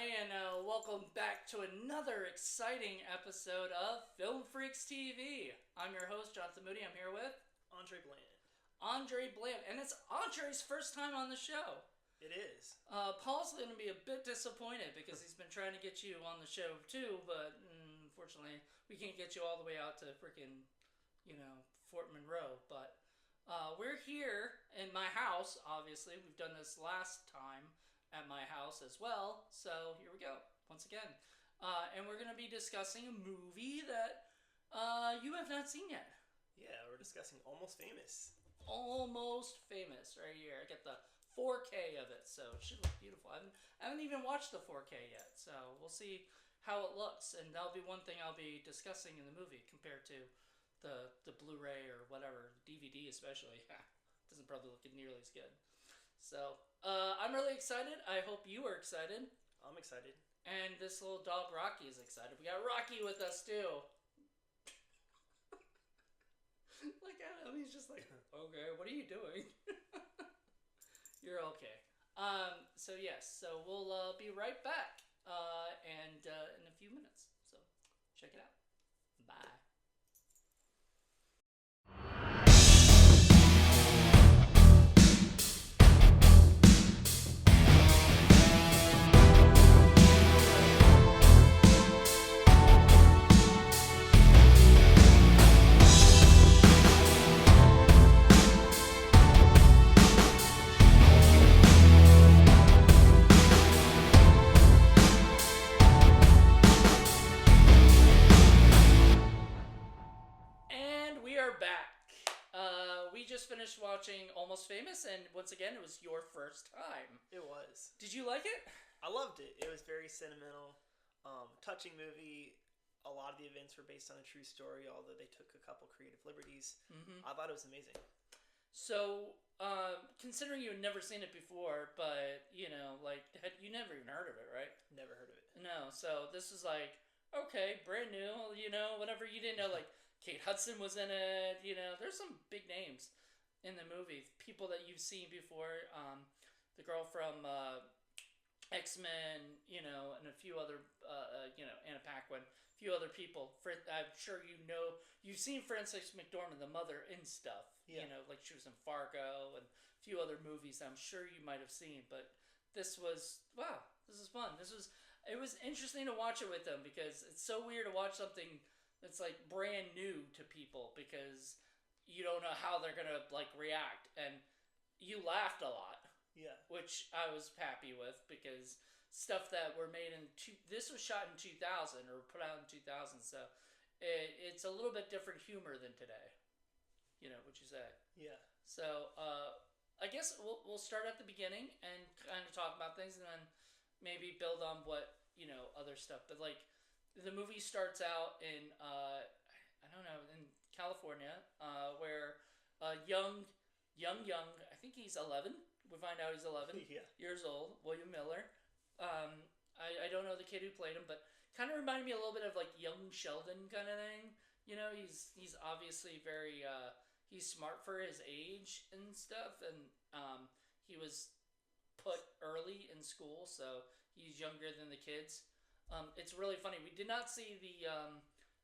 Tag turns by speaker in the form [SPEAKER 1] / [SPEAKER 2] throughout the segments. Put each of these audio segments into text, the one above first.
[SPEAKER 1] everybody, and welcome back to another exciting episode of Film Freaks TV. I'm your host, Jonathan Moody. I'm here with
[SPEAKER 2] Andre Bland.
[SPEAKER 1] Andre Bland, and it's Andre's first time on the show.
[SPEAKER 2] It is.
[SPEAKER 1] Paul's going to be a bit disappointed because he's been trying to get you on the show too, but unfortunately, we can't get you all the way out to freaking, Fort Monroe. But we're here in my house, obviously. We've done this last time at my house as well, so here we go once again, and we're going to be discussing a movie that you have not seen yet.
[SPEAKER 2] Yeah, we're discussing Almost Famous.
[SPEAKER 1] Almost Famous right here. I get the 4K of it, so it should look beautiful. I haven't even watched the 4K yet, so we'll see how it looks, and that'll be one thing I'll be discussing in the movie compared to the Blu-ray or whatever, DVD especially. Doesn't probably look nearly as good. So, I'm really excited. I hope you are excited.
[SPEAKER 2] I'm excited.
[SPEAKER 1] And this little dog Rocky is excited. We got Rocky with us too. Look at him. He's just like, okay, what are you doing? You're okay. So yes, so we'll be right back. And in a few minutes. So check it out. Bye. Finished watching Almost Famous, and once again, it was your first time.
[SPEAKER 2] It was.
[SPEAKER 1] Did you like it?
[SPEAKER 2] I loved it. It was very sentimental, touching movie. A lot of the events were based on a true story, although they took a couple creative liberties. Mm-hmm. I thought it was amazing.
[SPEAKER 1] So, considering you had never seen it before, but, you never even heard of it, right?
[SPEAKER 2] Never heard of it.
[SPEAKER 1] No, so this is like, okay, brand new, whatever. You didn't know, like, Kate Hudson was in it, there's some big names in the movie, people that you've seen before, the girl from X-Men, and a few other, Anna Paquin, a few other people. I'm sure you've seen Frances McDormand, the mother, in stuff.
[SPEAKER 2] Yeah.
[SPEAKER 1] Like she was in Fargo and a few other movies I'm sure you might have seen. But this was, wow, this is fun. It was interesting to watch it with them because it's so weird to watch something that's like brand new to people because you don't know how they're gonna like react, and you laughed a lot.
[SPEAKER 2] Yeah,
[SPEAKER 1] which I was happy with because stuff that were made this was shot in 2000 or put out in 2000, so it's a little bit different humor than today. What you say?
[SPEAKER 2] Yeah.
[SPEAKER 1] So I guess we'll start at the beginning and kind of talk about things, and then maybe build on what other stuff. But like the movie starts out in I don't know, in California, where young, I think he's 11. We find out he's 11 years old, William Miller. I don't know the kid who played him, but kind of reminded me a little bit of like young Sheldon kind of thing. He's obviously very, he's smart for his age and stuff, and he was put early in school, so he's younger than the kids. It's really funny. We did not see the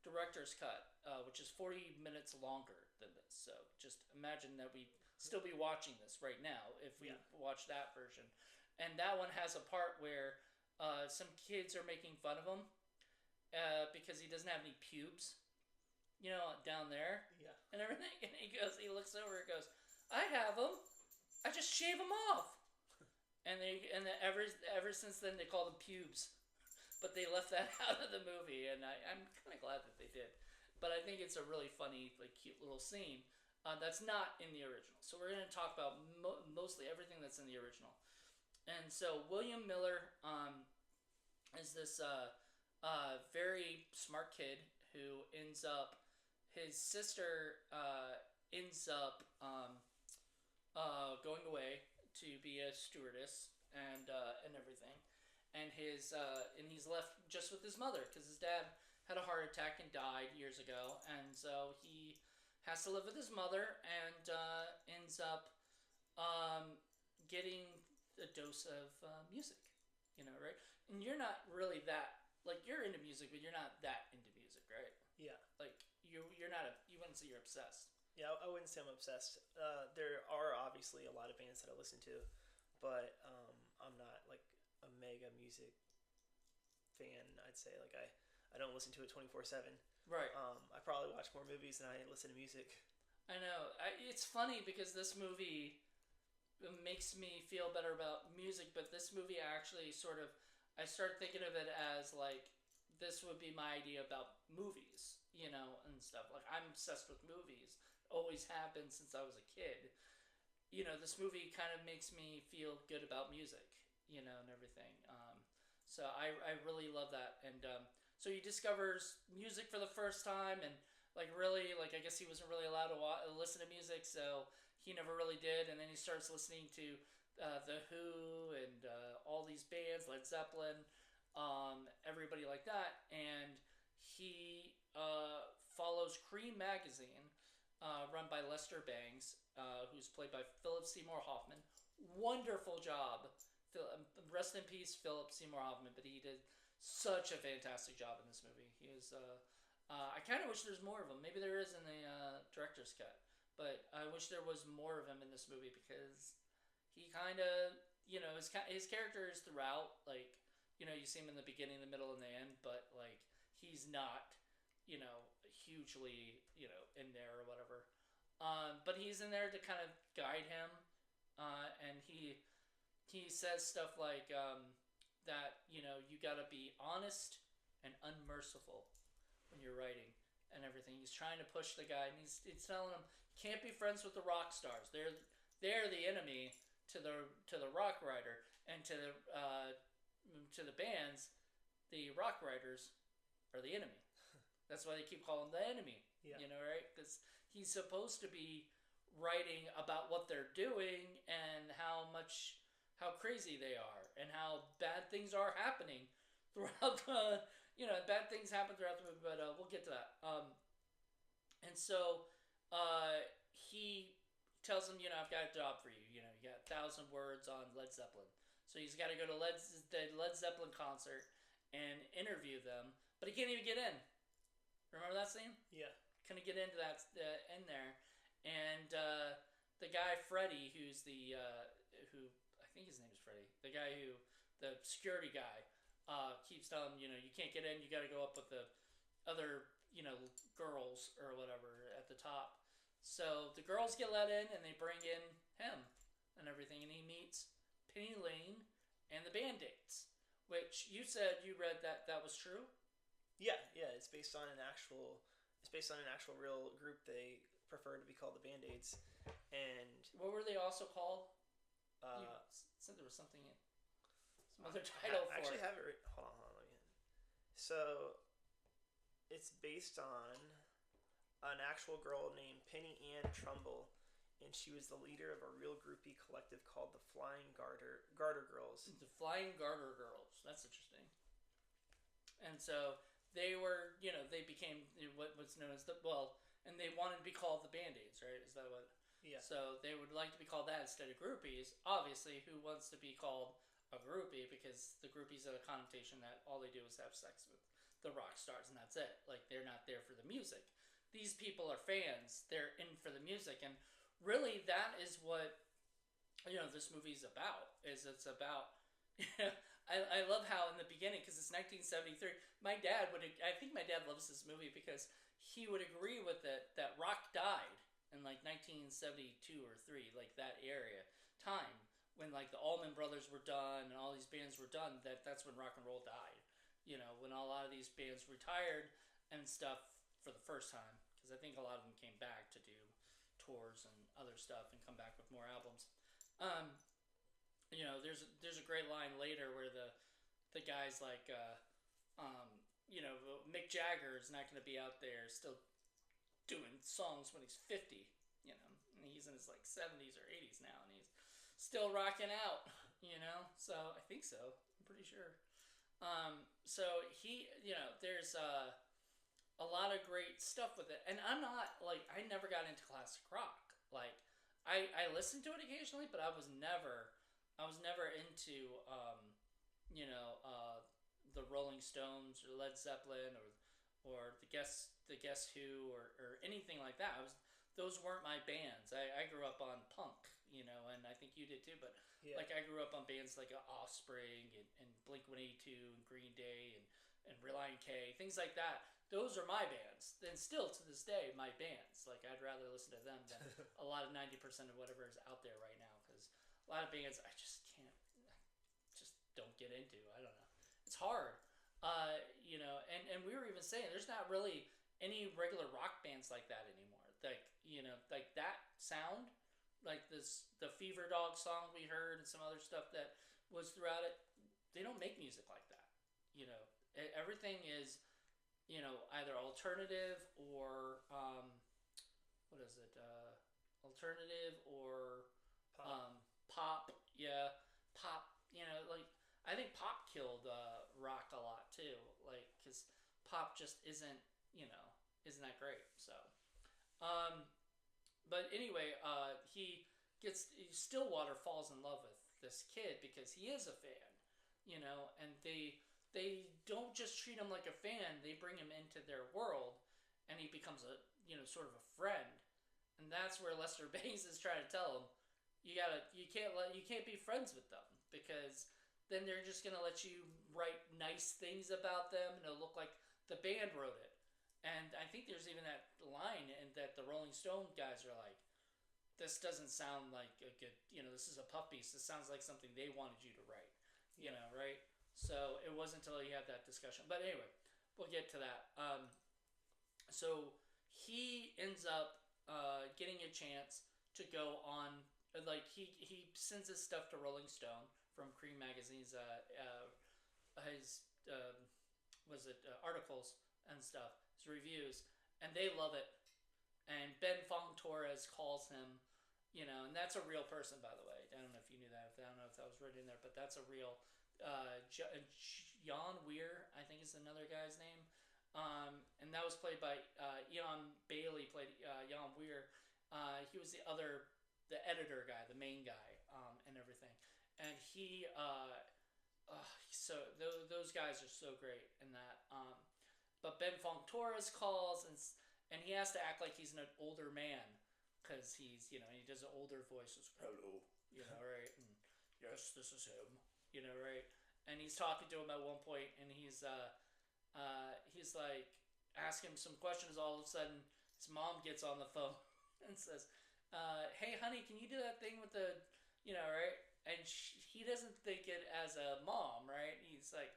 [SPEAKER 1] director's cut, which is 40 minutes longer than this. So just imagine that we'd still be watching this right now if we watch that version. And that one has a part where some kids are making fun of him because he doesn't have any pubes, down there and everything. And he looks over and goes, I have them. I just shave them off. And ever since then they call them pubes. But they left that out of the movie, and I'm kind of glad that they did. But I think it's a really funny, like, cute little scene that's not in the original. So we're going to talk about mostly everything that's in the original. And so William Miller is this very smart kid who ends up, his sister ends up going away to be a stewardess and everything. And he's left just with his mother because his dad had a heart attack and died years ago, and so he has to live with his mother and ends up getting a dose of music, right? and you're not really that like you're into music, but you're not that into music, right?
[SPEAKER 2] Yeah.
[SPEAKER 1] Like you're not you wouldn't say you're obsessed.
[SPEAKER 2] Yeah, I wouldn't say I'm obsessed. There are obviously a lot of bands that I listen to, but I'm not like a mega music fan. I'd say like I don't listen to it 24/7.
[SPEAKER 1] Right.
[SPEAKER 2] I probably watch more movies than I listen to music.
[SPEAKER 1] I know. It's funny because this movie makes me feel better about music, but this movie actually sort of I started thinking of it as like this would be my idea about movies, and stuff. Like I'm obsessed with movies. Always have been since I was a kid. This movie kind of makes me feel good about music, and everything. So I really love that. And so he discovers music for the first time, and like really, like I guess he wasn't really allowed to listen to music, so he never really did. And then he starts listening to the Who and all these bands, Led Zeppelin, everybody like that, and he follows Cream magazine, run by Lester Bangs, who's played by Philip Seymour Hoffman. Wonderful job. Rest in peace, Philip Seymour Hoffman, but he did such a fantastic job in this movie. He was. I kind of wish there's more of him. Maybe there is in the director's cut, but I wish there was more of him in this movie because he kind of, his character is throughout. Like, you see him in the beginning, the middle, and the end, but like he's not, hugely, in there or whatever. But he's in there to kind of guide him, and he says stuff like that. You got to be honest and unmerciful when you're writing and everything. He's trying to push the guy, and he's telling him can't be friends with the rock stars. They're the enemy to the rock writer, and to the bands, the rock writers are the enemy. That's why they keep calling him the enemy.
[SPEAKER 2] Yeah.
[SPEAKER 1] Right? Because he's supposed to be writing about what they're doing and how crazy they are and how bad things are happening throughout the bad things happen throughout the movie, but we'll get to that. And so he tells him, I've got a job for you. You got 1,000 words on Led Zeppelin. So he's got to go to the Led Zeppelin concert and interview them, but he can't even get in. Remember that scene?
[SPEAKER 2] Yeah.
[SPEAKER 1] Couldn't get into that in there, and the guy Freddie, who's who I think his name is Freddie, the security guy, keeps telling him, you can't get in. You got to go up with the other, girls or whatever at the top. So the girls get let in, and they bring in him and everything, and he meets Penny Lane and the Band-Aids, which you said you read that was true.
[SPEAKER 2] Yeah. It's based on an actual real group. They prefer to be called the Band-Aids. And
[SPEAKER 1] what were they also called? You said there was some other title for it.
[SPEAKER 2] I actually have it. Hold on. Let me. So, it's based on an actual girl named Penny Ann Trumbull, and she was the leader of a real groupie collective called the Flying Garter Girls.
[SPEAKER 1] The Flying Garter Girls. That's interesting. And so they were, they became what's known as and they wanted to be called the Band-Aids, right? Is that what?
[SPEAKER 2] Yeah.
[SPEAKER 1] So they would like to be called that instead of groupies. Obviously, who wants to be called a groupie? Because the groupies have a connotation that all they do is have sex with the rock stars, and that's it. Like, they're not there for the music. These people are fans. They're in for the music. And really, that is what, this movie's about. It's about... I love how in the beginning, because it's 1973, I think my dad loves this movie because he would agree with it that rock died in like 1972 or 3, like that time when like the Allman Brothers were done and all these bands were done. That's when rock and roll died. When a lot of these bands retired and stuff for the first time, because I think a lot of them came back to do tours and other stuff and come back with more albums. There's a great line later where the guy's like, Mick Jagger is not going to be out there still doing songs when he's 50, and he's in his like 70s or 80s now, and he's still rocking out, so I think so. I'm pretty sure. So he, there's a lot of great stuff with it, and I'm not like, I never got into classic rock. Like, I listened to it occasionally, but I was never into Rolling Stones or Led Zeppelin or the Guess Who or anything like that. Those weren't my bands. I grew up on punk, and I think you did too. But
[SPEAKER 2] Yeah.
[SPEAKER 1] like I grew up on bands like Offspring and Blink 182 and Green Day and Relient K, things like that. Those are my bands, and still to this day, my bands. Like I'd rather listen to them than a lot of 90% of whatever is out there right now, because a lot of bands I just can't, just don't get into. I don't know. It's hard, and we were even saying there's not really any regular rock bands like that anymore. Like that sound, like the Fever Dog song we heard and some other stuff that was throughout it. They don't make music like that. Everything is either alternative or what is it? Alternative or
[SPEAKER 2] Pop.
[SPEAKER 1] Pop. Yeah, pop. Like I think pop killed rock a lot too. Like because pop just isn't that great. So, um, but anyway, Stillwater falls in love with this kid because he is a fan, and they don't just treat him like a fan. They bring him into their world, and he becomes a sort of a friend. And that's where Lester Bangs is trying to tell him, you can't be friends with them because then they're just gonna let you write nice things about them, and it'll look like the band wrote it. And I think there's even that line and that the Rolling Stone guys are like, this doesn't sound like a good, this is a puff piece. This sounds like something they wanted you to write, right? So it wasn't until he had that discussion. But anyway, we'll get to that. So he ends up getting a chance to go on, like he sends his stuff to Rolling Stone from Cream Magazine's his articles and stuff, his reviews, and they love it. And Ben Fong Torres calls him, and that's a real person, by the way. I don't know if you knew that. I don't know if that was written in there, but that's a real. Jan Weir, I think is another guy's name, and that was played by Ian Bailey. Played Jan Weir. He was the editor guy, the main guy, and everything. And those guys are so great in that. But Ben Fong Torres calls and he has to act like he's an older man because he's he does an older voice. It's, hello, right? And yes, this is him. Right? And he's talking to him at one point, and he's like asking him some questions. All of a sudden, his mom gets on the phone and says, "Hey, honey, can you do that thing with the, right?" And he doesn't think it as a mom, right? He's like,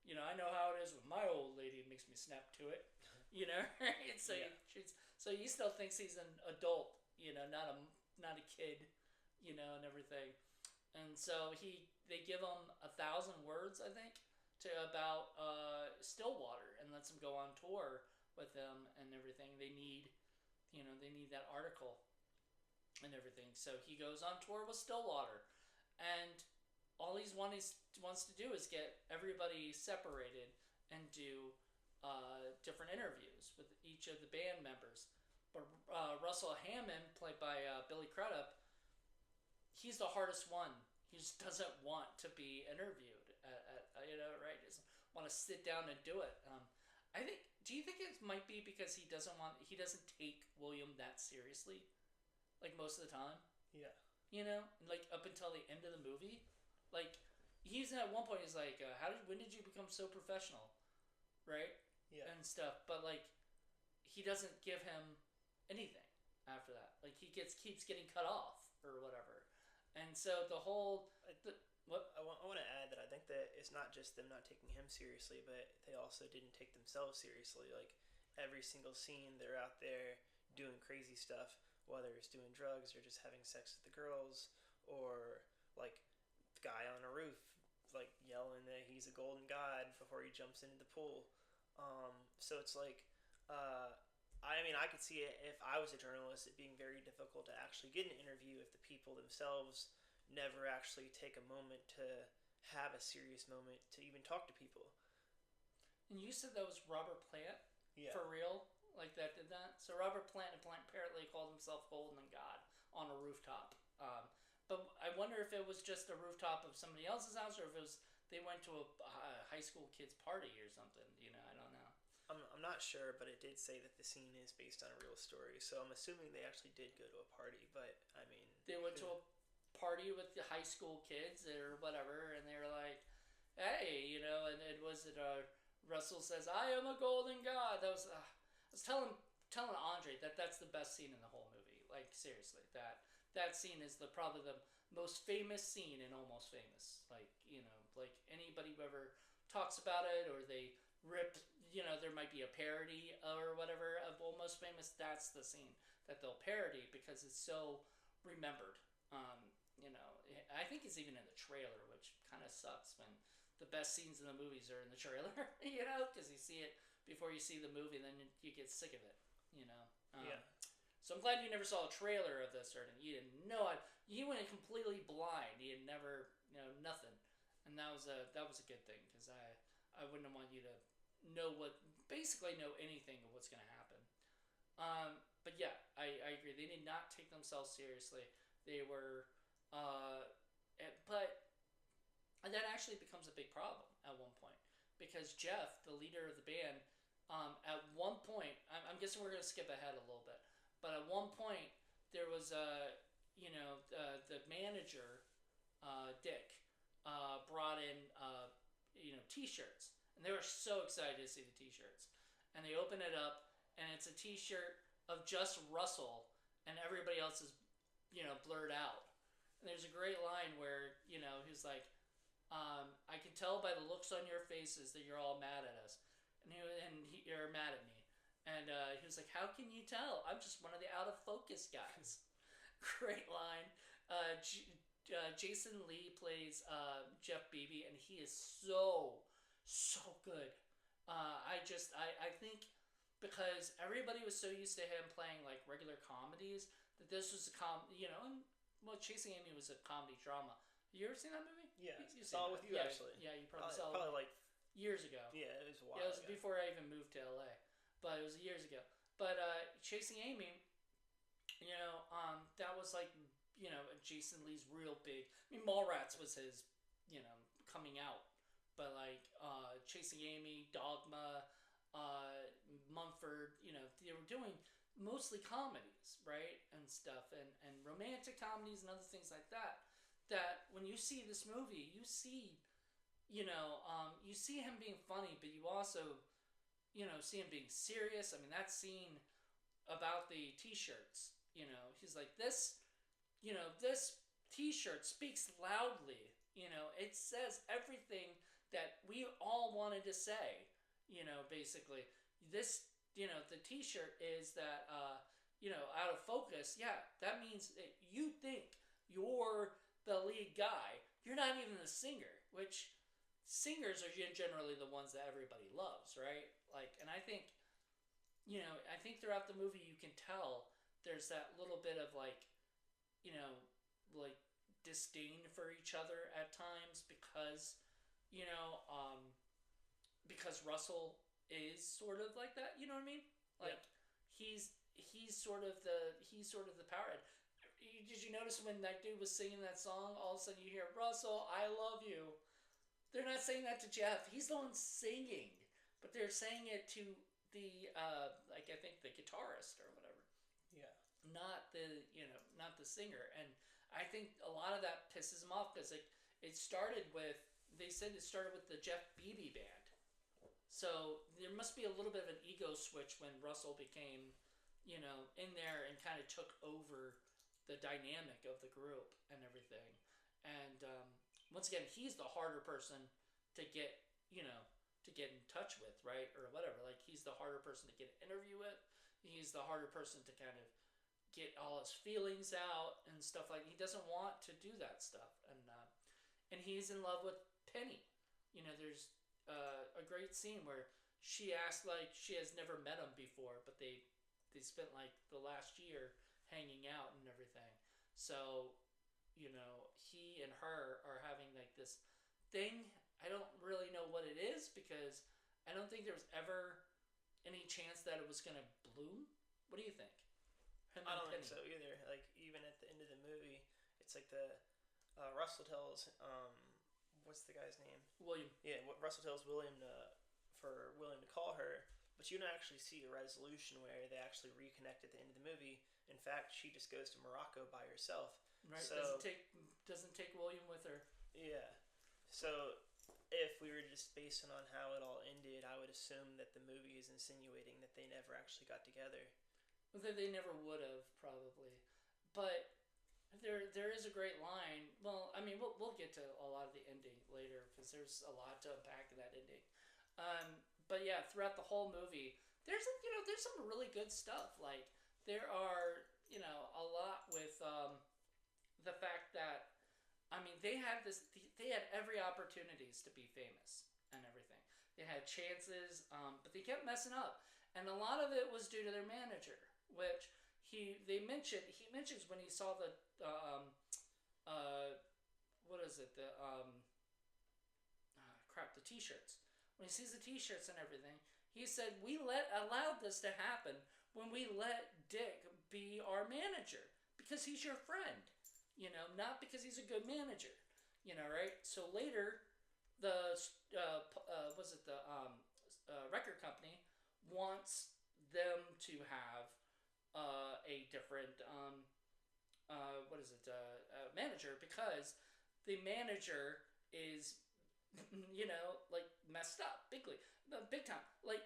[SPEAKER 1] I know how it is with my old lady. It makes me snap to it, right? So yeah. So he still thinks he's an adult, not a kid, and everything. And so they give him 1,000 words, I think, about Stillwater, and lets him go on tour with them and everything. They need that article and everything. So he goes on tour with Stillwater, and all he wants to do is get everybody separated and do different interviews with each of the band members. But Russell Hammond, played by Billy Crudup, he's the hardest one. He just doesn't want to be interviewed. Right? He doesn't want to sit down and do it. I think. Do you think it might be because he doesn't take William that seriously, like most of the time?
[SPEAKER 2] Yeah.
[SPEAKER 1] Like up until the end of the movie, like he's at one point he's like, when did you become so professional, right?
[SPEAKER 2] Yeah.
[SPEAKER 1] And stuff, but like he doesn't give him anything after that. Like he keeps getting cut off or whatever. And so the whole what
[SPEAKER 2] I want to add that I think that it's not just them not taking him seriously, but they also didn't take themselves seriously. Like every single scene, they're out there doing crazy stuff, whether it's doing drugs or just having sex with the girls, or like the guy on a roof, like yelling that he's a golden god before he jumps into the pool. So it's like, I could see it if I was a journalist, it being very difficult to actually get an interview if the people themselves never actually take a moment to have a serious moment to even talk to people.
[SPEAKER 1] And you said that was Robert Plant?
[SPEAKER 2] Yeah.
[SPEAKER 1] For real? Like that did that? So Robert Plant apparently called himself Golden God on a rooftop. But I wonder if it was just a rooftop of somebody else's house or if it was they went to a high school kid's party or something. You know, I don't know.
[SPEAKER 2] I'm not sure, but it did say that the scene is based on a real story, so I'm assuming they actually did go to a party. But I mean,
[SPEAKER 1] They went to a party with the high school kids or whatever, and they were like, "Hey, you know," and it was it. Russell says, "I am a golden god." That was. I was telling Andre that that's the best scene in the whole movie. Like seriously, that scene is probably the most famous scene in Almost Famous. Like you know, like anybody who ever talks about it or they rip. You know, there might be a parody or whatever of Almost Famous. That's the scene that they'll parody because it's so remembered. Um, you know, I think it's even in the trailer, which kind of sucks when the best scenes in the movies are in the trailer. You know, because you see it before you see the movie, and then you get sick of it. You know.
[SPEAKER 2] Yeah.
[SPEAKER 1] So I'm glad you never saw a trailer of this, or you didn't know it. You went completely blind. You had never, you know, nothing, and that was a good thing because I wouldn't want you to basically know anything of what's going to happen. But yeah, I agree. They did not take themselves seriously. They were, but and that actually becomes a big problem at one point because Jeff, the leader of the band, at one point, I'm guessing we're going to skip ahead a little bit, but at one point there was the manager, Dick, brought in T-shirts, and they were so excited to see the T-shirts, and they open it up, and it's a T-shirt of just Russell, and everybody else is blurred out. And there's a great line where he's like, I can tell by the looks on your faces that you're all mad at us, and you're mad at me. And he was like, how can you tell? I'm just one of the out of focus guys. Great line. Jason Lee plays Jeff Beebe, and he is so good. I think because everybody was so used to him playing like regular comedies that this was Chasing Amy was a comedy drama. You ever seen that movie?
[SPEAKER 2] Yeah, you saw it with you actually.
[SPEAKER 1] Yeah, you probably saw
[SPEAKER 2] it
[SPEAKER 1] like years ago.
[SPEAKER 2] Yeah, it was a while.
[SPEAKER 1] Yeah, it was before I even moved to LA, but it was years ago. But Chasing Amy, that was like Jason Lee's real big. I mean, Mallrats was his coming out, but like Chasing Amy, Dogma, Mumford, they were doing mostly comedies, right, and stuff, and romantic comedies and other things like that. That when you see this movie, you see, you see him being funny, but you also, see him being serious. I mean, that scene about the T-shirts, he's like this, this T-shirt speaks loudly. It says everything that we all wanted to say. Basically, this, the T-shirt is that, out of focus. Yeah, that means that you think you're the lead guy. You're not even the singer, which singers are generally the ones that everybody loves, right? Like, and I think throughout the movie you can tell there's that little bit of like disdain for each other at times because because Russell is sort of like that. You know what I mean? Like he's sort of the powerhead. Did you notice when that dude was singing that song, all of a sudden you hear, Russell, I love you. They're not saying that to Jeff. He's the one singing. But they're saying it to the, I think the guitarist or whatever.
[SPEAKER 2] Yeah.
[SPEAKER 1] Not the singer. And I think a lot of that pisses him off because they said it started with the Jeff Beebe band. So there must be a little bit of an ego switch when Russell became, in there and kind of took over the dynamic of the group and everything. And once again, he's the harder person to get in touch with, right? Or whatever. Like, he's the harder person to get an interview with. He's the harder person to kind of get all his feelings out and stuff like that. He doesn't want to do that stuff. And he's in love with Penny. There's a great scene where she acts like she has never met him before, but they spent like the last year hanging out and everything. So, he and her are having like this thing. I don't really know what it is because I don't think there was ever any chance that it was going to bloom. What do you think?
[SPEAKER 2] I don't think so either. Like, even at the end of the movie, it's like the Russell tells what's the guy's name?
[SPEAKER 1] William.
[SPEAKER 2] Yeah, what Russell tells William for William to call her, but you don't actually see a resolution where they actually reconnect at the end of the movie. In fact, she just goes to Morocco by herself.
[SPEAKER 1] Right.
[SPEAKER 2] So,
[SPEAKER 1] doesn't take William with her.
[SPEAKER 2] Yeah. So if we were just basing on how it all ended, I would assume that the movie is insinuating that they never actually got together.
[SPEAKER 1] That they never would have, probably. But there is a great line. Well, I mean, we'll get to a lot of the ending later because there's a lot to unpack in that ending. But yeah, throughout the whole movie, there's some really good stuff. Like there are a lot with the fact that they had every opportunities to be famous and everything. They had chances, but they kept messing up, and a lot of it was due to their manager, which he mentions when he saw the what is it, the the t-shirts. When he sees the t-shirts and everything, he said we allowed this to happen when we let Dick be our manager because he's your friend, not because he's a good manager, right? So later, the record company wants them to have a different manager because the manager is like messed up big time. Like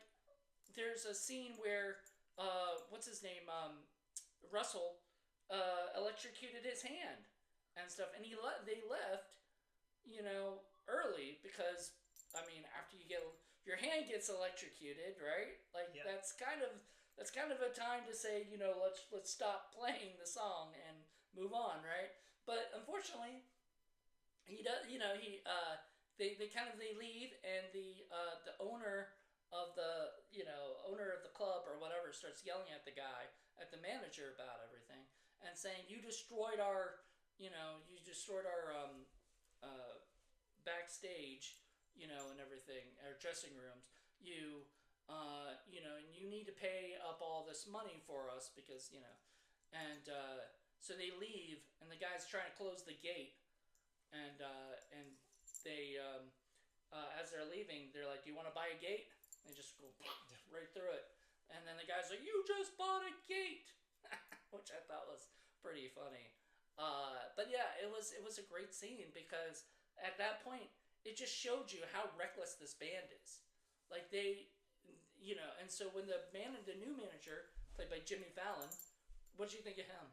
[SPEAKER 1] there's a scene where what's his name, Russell, electrocuted his hand and stuff, and they left early because after your hand gets electrocuted, right? Like yeah. That's kind of a time to say, let's stop playing the song and move on, right? But unfortunately, he does. They leave, and the owner of the club or whatever starts yelling at the manager about everything and saying, you destroyed our backstage, and everything, our dressing rooms. And you need to pay up all this money for us because, and so they leave, and the guy's trying to close the gate, and they, as they're leaving, they're like, do you want to buy a gate? They just go right through it. And then the guy's like, you just bought a gate, which I thought was pretty funny. But yeah, it was a great scene because at that point, it just showed you how reckless this band is. Like they, and so when the new manager, played by Jimmy Fallon, what did you think of him?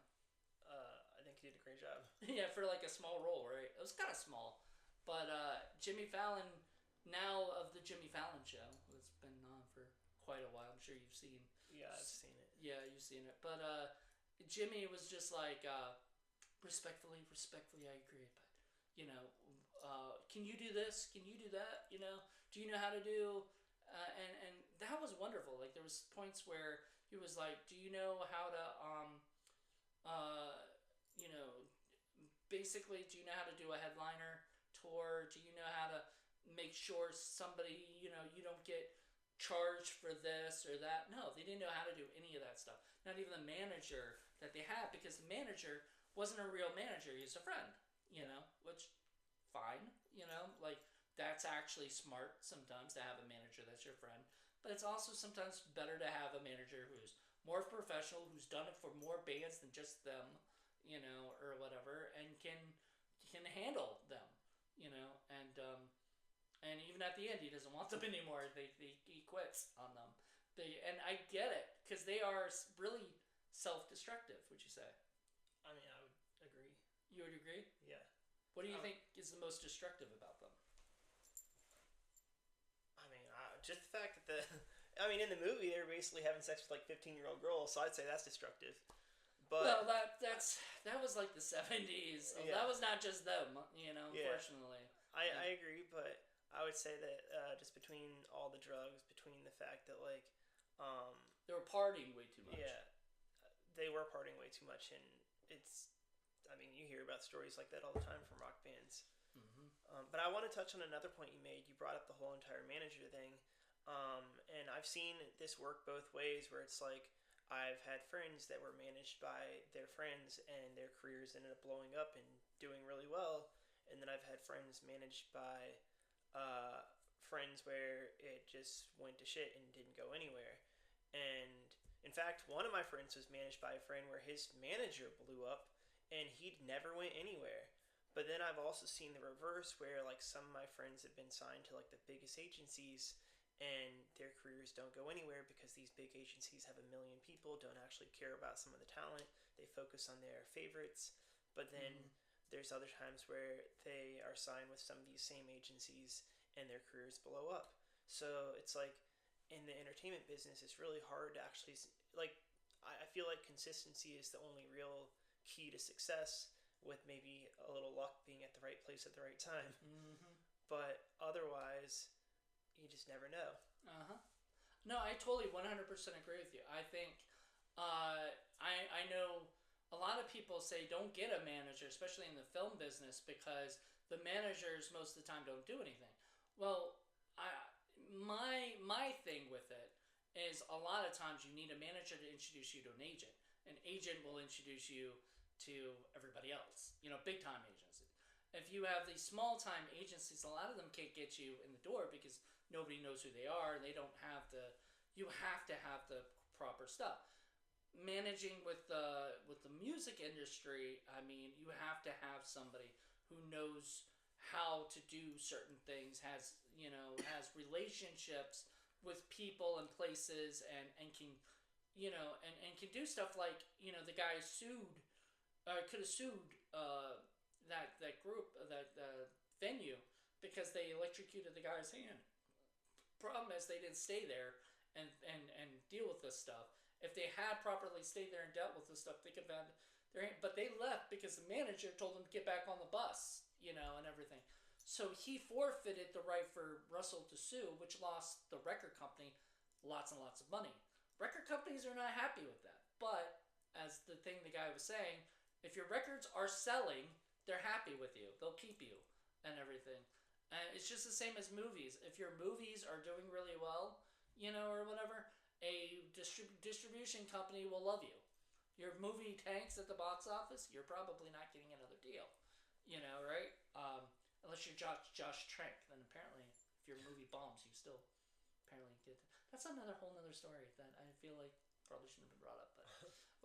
[SPEAKER 2] I think he did a great job.
[SPEAKER 1] Yeah, for like a small role, right? It was kind of small. But Jimmy Fallon, now of the Jimmy Fallon Show, has been on for quite a while. I'm sure you've seen.
[SPEAKER 2] Yeah, I've seen it.
[SPEAKER 1] Yeah, you've seen it. But Jimmy was just like, respectfully, I agree. But, can you do this? Can you do that? Do you know how to do? And that was wonderful. Like there was points where he was like, do you know how to, basically, do you know how to do a headliner tour? Do you know how to make sure somebody, you don't get charged for this or that? No, they didn't know how to do any of that stuff. Not even the manager that they had, because the manager wasn't a real manager. He was a friend, which fine, like that's actually smart sometimes to have a manager that's your friend. But it's also sometimes better to have a manager who's more professional, who's done it for more bands than just them, or whatever, and can handle them, and even at the end, he doesn't want them anymore. He quits on them. And I get it, because they are really self-destructive, would you say?
[SPEAKER 2] I mean, I would agree.
[SPEAKER 1] You would agree?
[SPEAKER 2] Yeah.
[SPEAKER 1] What do you think is the most destructive about them?
[SPEAKER 2] I mean, just the fact that in the movie, they're basically having sex with like 15-year-old girls, so I'd say that's destructive. But
[SPEAKER 1] well, that was like the 70s. Yeah. That was not just them, unfortunately.
[SPEAKER 2] Yeah. I agree, but I would say that just between all the drugs, between the fact that like
[SPEAKER 1] they were partying way too much.
[SPEAKER 2] Yeah, they were partying way too much, and you hear about stories like that all the time from rock bands.
[SPEAKER 1] Mm-hmm.
[SPEAKER 2] But I want to touch on another point you made. You brought up the whole entire manager thing, and I've seen this work both ways, where it's like I've had friends that were managed by their friends, and their careers ended up blowing up and doing really well. and then I've had friends managed by friends where it just went to shit and didn't go anywhere. And in fact, one of my friends was managed by a friend where his manager blew up and he never went anywhere. But then I've also seen the reverse where like some of my friends have been signed to like the biggest agencies and their careers don't go anywhere because these big agencies have a million people, don't actually care about some of the talent. They focus on their favorites. But then there's other times where they are signed with some of these same agencies and their careers blow up. So it's like in the entertainment business, it's really hard to actually like. I feel like consistency is the only real key to success, with maybe a little luck being at the right place at the right time. But otherwise, you just never know.
[SPEAKER 1] No, I totally 100% agree with you. I think I know a lot of people say don't get a manager, especially in the film business, because the managers most of the time don't do anything. Well, my thing with it is a lot of times you need a manager to introduce you to an agent. An agent will introduce you to everybody else, big time agencies. If you have these small time agencies, a lot of them can't get you in the door because nobody knows who they are. They don't have you have to have the proper stuff. Managing with the music industry, I mean, you have to have somebody who knows how to do certain things, has relationships with people and places, and can and can do stuff like the guy could have sued that group, that venue, because they electrocuted the guy's hand. Problem is they didn't stay there and deal with this stuff. If they had properly stayed there and dealt with this stuff, they could have had their hand. But they left because the manager told them to get back on the bus, and everything. So he forfeited the right for Russell to sue, which lost the record company lots and lots of money. Record companies are not happy with that. But as the guy was saying, if your records are selling, they're happy with you. They'll keep you and everything. And it's just the same as movies. If your movies are doing really well, or whatever, a distribution company will love you. Your movie tanks at the box office, you're probably not getting another deal. Right? Unless you're Josh Trank, then apparently if your movie bombs, you still apparently get. That's another whole nother story that I feel like probably shouldn't have been brought up, but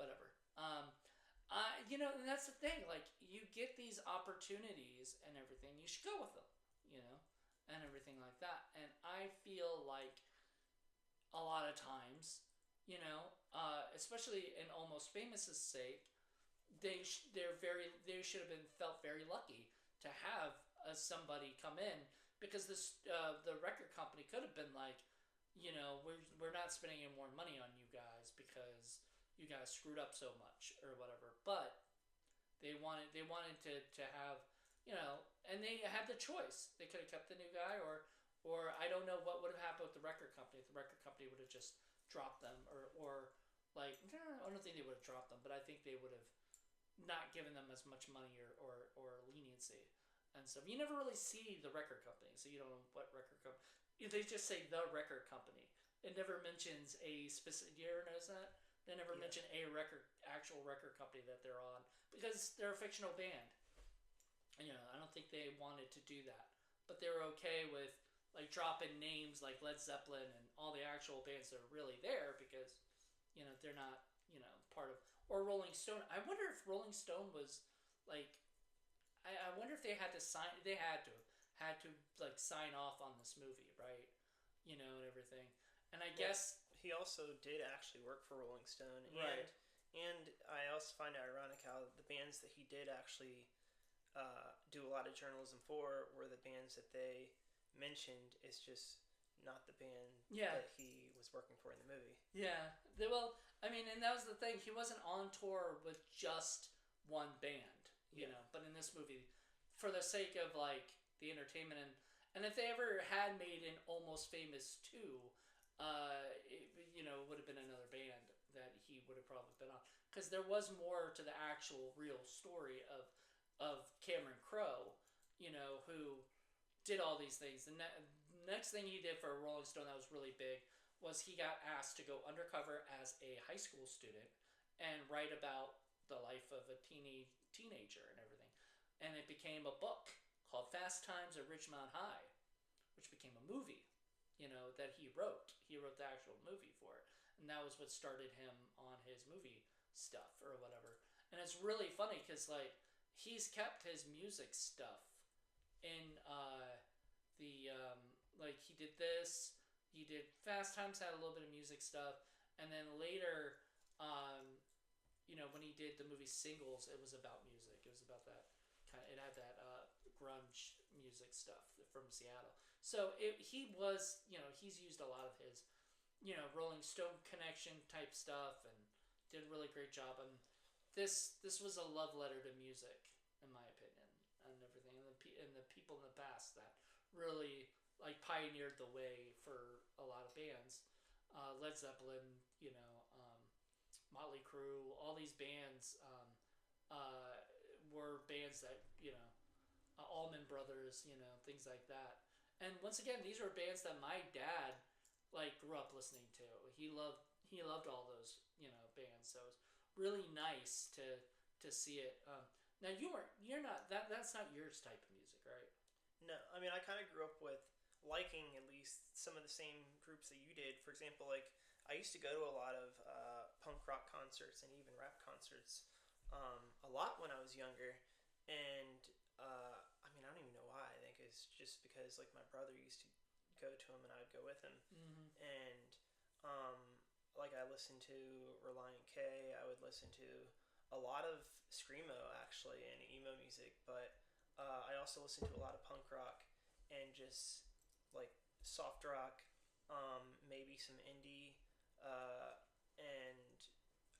[SPEAKER 1] whatever. And that's the thing. Like, you get these opportunities and everything, you should go with them, and everything like that. And I feel like a lot of times, especially in Almost Famous's sake, they should have been felt very lucky to have somebody come in, because the record company could have been like, we're not spending any more money on you guys because you guys screwed up so much or whatever. But they wanted to have, and they had the choice. They could have kept the new guy, or I don't know what would have happened with the record company if the record company would have just dropped them, or like, I don't think they would have dropped them, but I think they would have not given them as much money or leniency and stuff. You never really see the record company, so you don't know what record company. They just say the record company. It never mentions a specific. Do you ever notice that? They never mention a actual record company that they're on, because they're a fictional band. I don't think they wanted to do that, but they were okay with like dropping names like Led Zeppelin and all the actual bands that are really there, because they're not part of, or Rolling Stone. I wonder if Rolling Stone was like, I wonder if they had to sign. They had to like sign off on this movie, right? And everything. And I guess
[SPEAKER 2] he also did actually work for Rolling Stone,
[SPEAKER 1] right?
[SPEAKER 2] And I also find it ironic how the bands that he did actually do a lot of journalism for were the bands that they mentioned. It's just not the band that he was working for in the movie.
[SPEAKER 1] Yeah. Well, I mean, and that was the thing. He wasn't on tour with just one band, But in this movie, for the sake of like the entertainment, and if they ever had made an Almost Famous 2, it would have been another band that he would have probably been on, because there was more to the actual real story of Cameron Crowe, who did all these things. The next thing he did for Rolling Stone that was really big was he got asked to go undercover as a high school student and write about the life of a teenager and everything, and it became a book called Fast Times at Ridgemont High, which became a movie, that he wrote. He wrote the actual movie for it. And that was what started him on his movie stuff or whatever. And it's really funny because, like, he's kept his music stuff in the, like, he did this, he did Fast Times, had a little bit of music stuff. And then later, when he did the movie Singles, it was about music. It was about that it had that grunge music stuff from Seattle. So he was, he's used a lot of his, Rolling Stone connection type stuff, and did a really great job. And this was a love letter to music, in my opinion, and everything. And the people in the past that really like pioneered the way for a lot of bands, Led Zeppelin, Motley Crue, all these bands. Were bands that Allman Brothers, things like that. And once again, these were bands that my dad like grew up listening to. He loved all those bands. So it was really nice to see it. Now you're not that's not your type of music, right?
[SPEAKER 2] No, I mean I kind of grew up with liking at least some of the same groups that you did. For example, like I used to go to a lot of punk rock concerts and even rap concerts. A lot when I was younger, and I mean I don't even know why. I think it's just because like my brother used to go to him and I would go with him, and like I listened to Reliant K. I would listen to a lot of screamo actually and emo music, but I also listened to a lot of punk rock and just like soft rock, maybe some indie, and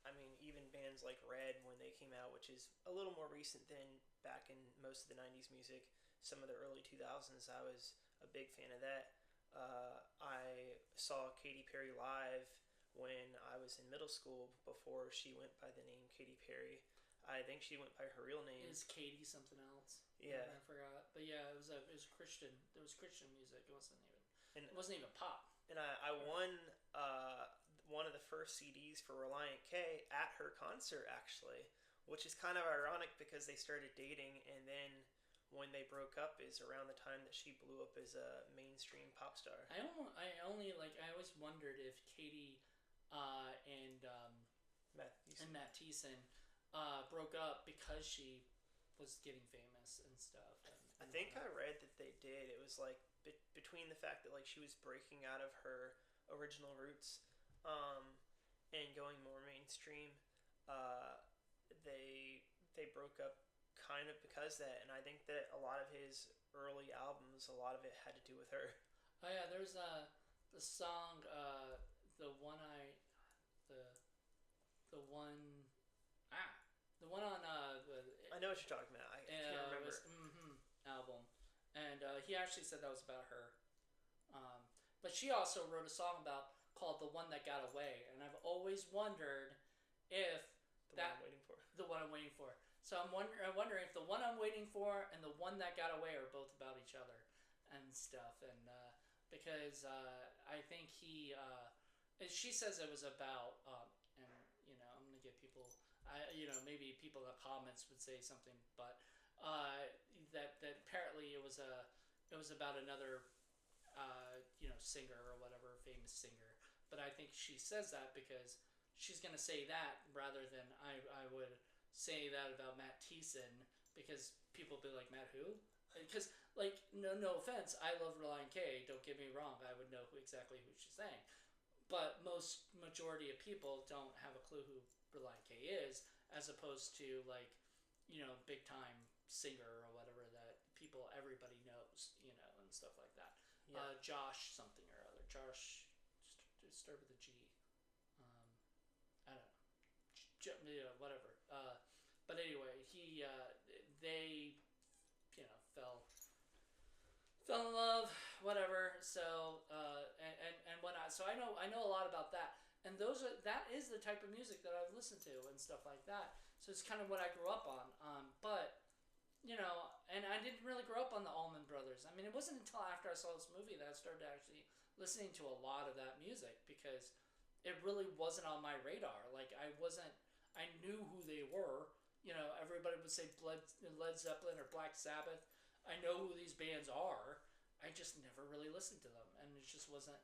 [SPEAKER 2] I mean, even bands like Red when they came out, which is a little more recent than back in most of the 90s music. Some of the early 2000s, I was a big fan of that. I saw Katy Perry live when I was in middle school before she went by the name Katy Perry. I think she went by her real name.
[SPEAKER 1] Is Katy something else?
[SPEAKER 2] Yeah,
[SPEAKER 1] I forgot. But yeah, it was Christian. It was Christian music. It wasn't even pop.
[SPEAKER 2] And I won one of the first CDs for Reliant K at her concert, actually, which is kind of ironic because they started dating, and then when they broke up is around the time that she blew up as a mainstream pop star.
[SPEAKER 1] I always wondered if Katie and Matt Thiessen broke up because she was getting famous and stuff.
[SPEAKER 2] I think I read that they did. It was like between the fact that like she was breaking out of her original roots, and going more mainstream, they broke up kind of because of that. And I think that a lot of his early albums, a lot of it had to do with her.
[SPEAKER 1] Oh yeah, there's the song the one on
[SPEAKER 2] I know what you're talking about. I can't remember.
[SPEAKER 1] Album, and he actually said that was about her. But she also wrote a song called "The One That Got Away," and I've always wondered if the one I'm waiting for. So I'm wondering if the one I'm waiting for and the one that got away are both about each other and stuff. And because I think she says it was about, and I'm gonna get people. Maybe people in the comments would say something, but that apparently it was about another singer or whatever, famous singer. But I think she says that because she's gonna say that rather than I would say that about Matt Thiessen, because people be like, Matt who? Because like no offense, I love Reliant K. Don't get me wrong, I would know exactly who she's saying, but majority of people don't have a clue who Reliant K is, as opposed to like big time singer or whatever that everybody knows, and stuff like that. Yeah. Josh something or other. Josh start with a G. I don't know. Whatever. But anyway, they fell in love, whatever. So and whatnot. So I know a lot about that. And that is the type of music that I've listened to and stuff like that. So it's kind of what I grew up on. But and I didn't really grow up on the Allman Brothers. I mean, it wasn't until after I saw this movie that I started actually listening to a lot of that music, because it really wasn't on my radar. Like I knew who they were. Everybody would say Led Zeppelin or Black Sabbath. I know who these bands are. I just never really listened to them, and it just wasn't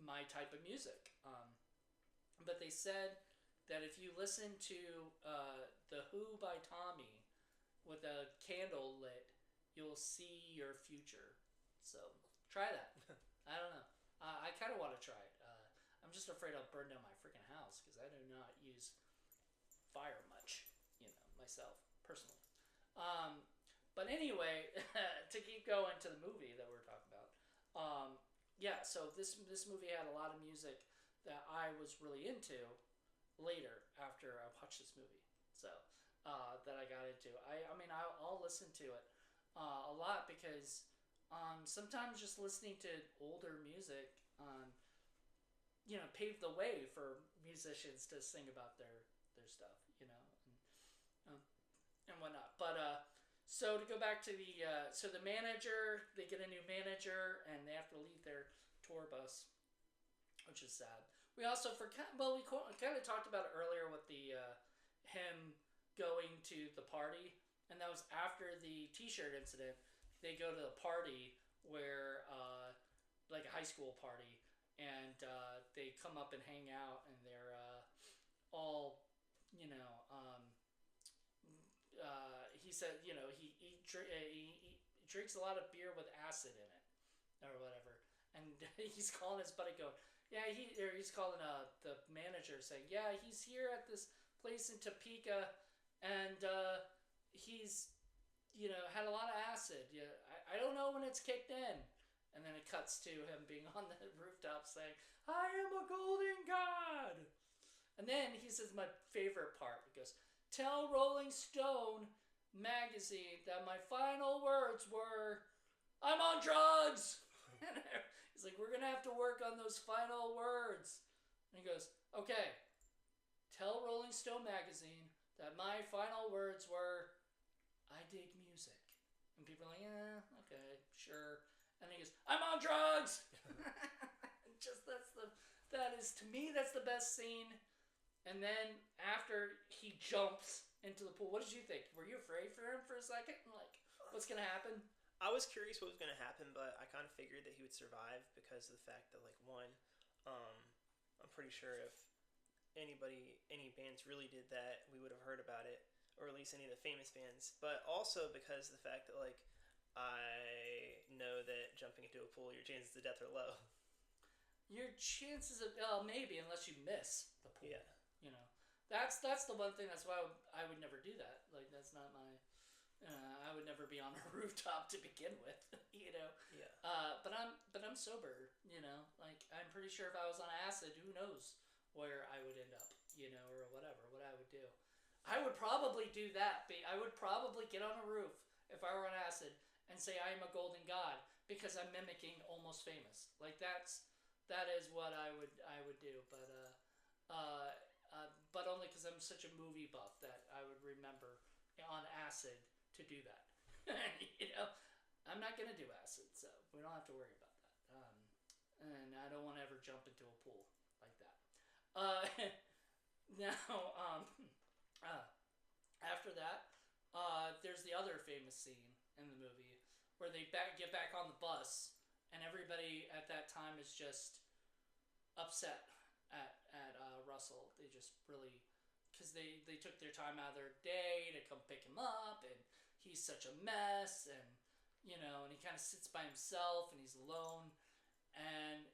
[SPEAKER 1] my type of music. But they said that if you listen to The Who by Tommy with a candle lit, you'll see your future. So try that. I don't know. I kind of want to try it. I'm just afraid I'll burn down my freaking house because I do not use fire much, myself personally. But anyway, to keep going to the movie that we're talking about, yeah. So this movie had a lot of music that I was really into later after I watched this movie. So that I got into. I mean, I'll listen to it a lot because sometimes just listening to older music, paved the way for musicians to sing about their stuff, and whatnot. But so to go back to the manager, they get a new manager and they have to leave their tour bus, which is sad. We also we kind of talked about it earlier with the him going to the party, and that was after the T-shirt incident. They go to the party where like a high school party, and they come up and hang out, and they're all he said he drinks a lot of beer with acid in it or whatever, and he's calling his buddy going, yeah, he's calling the manager saying, yeah, he's here at this place in Topeka, and he's had a lot of acid. Yeah, I don't know when it's kicked in. And then it cuts to him being on the rooftop saying, I am a golden god. And then he says my favorite part. He goes, tell Rolling Stone magazine that my final words were, I'm on drugs. And he's like, we're going to have to work on those final words. And he goes, okay, tell Rolling Stone magazine that my final words were, I dig music. And people are like, yeah, okay, sure. And he goes, I'm on drugs. That is, to me, that's the best scene. And then after he jumps into the pool, what did you think? Were you afraid for him for a second? Like, what's going to happen?
[SPEAKER 2] I was curious what was going to happen, but I kind of figured that he would survive because of the fact that, like, one, I'm pretty sure if any bands really did that, we would have heard about it, or at least any of the famous bands. But also because of the fact that, like, I know that jumping into a pool, your chances of death are low.
[SPEAKER 1] Your chances of maybe unless you miss the pool.
[SPEAKER 2] Yeah.
[SPEAKER 1] That's the one thing. That's why I would never do that. Like that's not my. I would never be on a rooftop to begin with.
[SPEAKER 2] Yeah.
[SPEAKER 1] But I'm sober. Like I'm pretty sure if I was on acid, who knows where I would end up. Or whatever. What I would do. I would probably do that. I would probably get on a roof if I were on acid and say I am a golden god because I'm mimicking Almost Famous. Like that is what I would do, but only because I'm such a movie buff that I would remember on acid to do that. I'm not gonna do acid, so we don't have to worry about that. And I don't want to ever jump into a pool like that. Now, after that, there's the other famous scene in the movie where they get back on the bus, and everybody at that time is just upset at Russell. They just really, because they took their time out of their day to come pick him up, and he's such a mess, and and he kind of sits by himself, and he's alone, and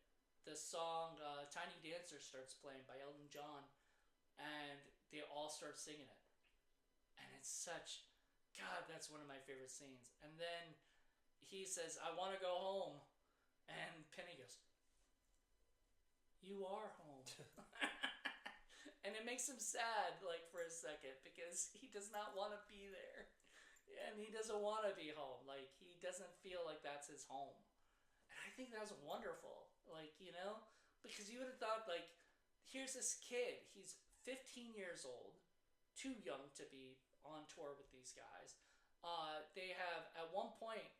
[SPEAKER 1] the song Tiny Dancer starts playing by Elton John, and they all start singing it, and it's such, God, that's one of my favorite scenes. And then he says, I want to go home, and Penny goes, you are home. And it makes him sad, like, for a second, because he does not want to be there. And he doesn't want to be home. Like, he doesn't feel like that's his home. And I think that was wonderful. Like, because you would have thought, like, here's this kid. He's 15 years old, too young to be on tour with these guys. They have, at one point,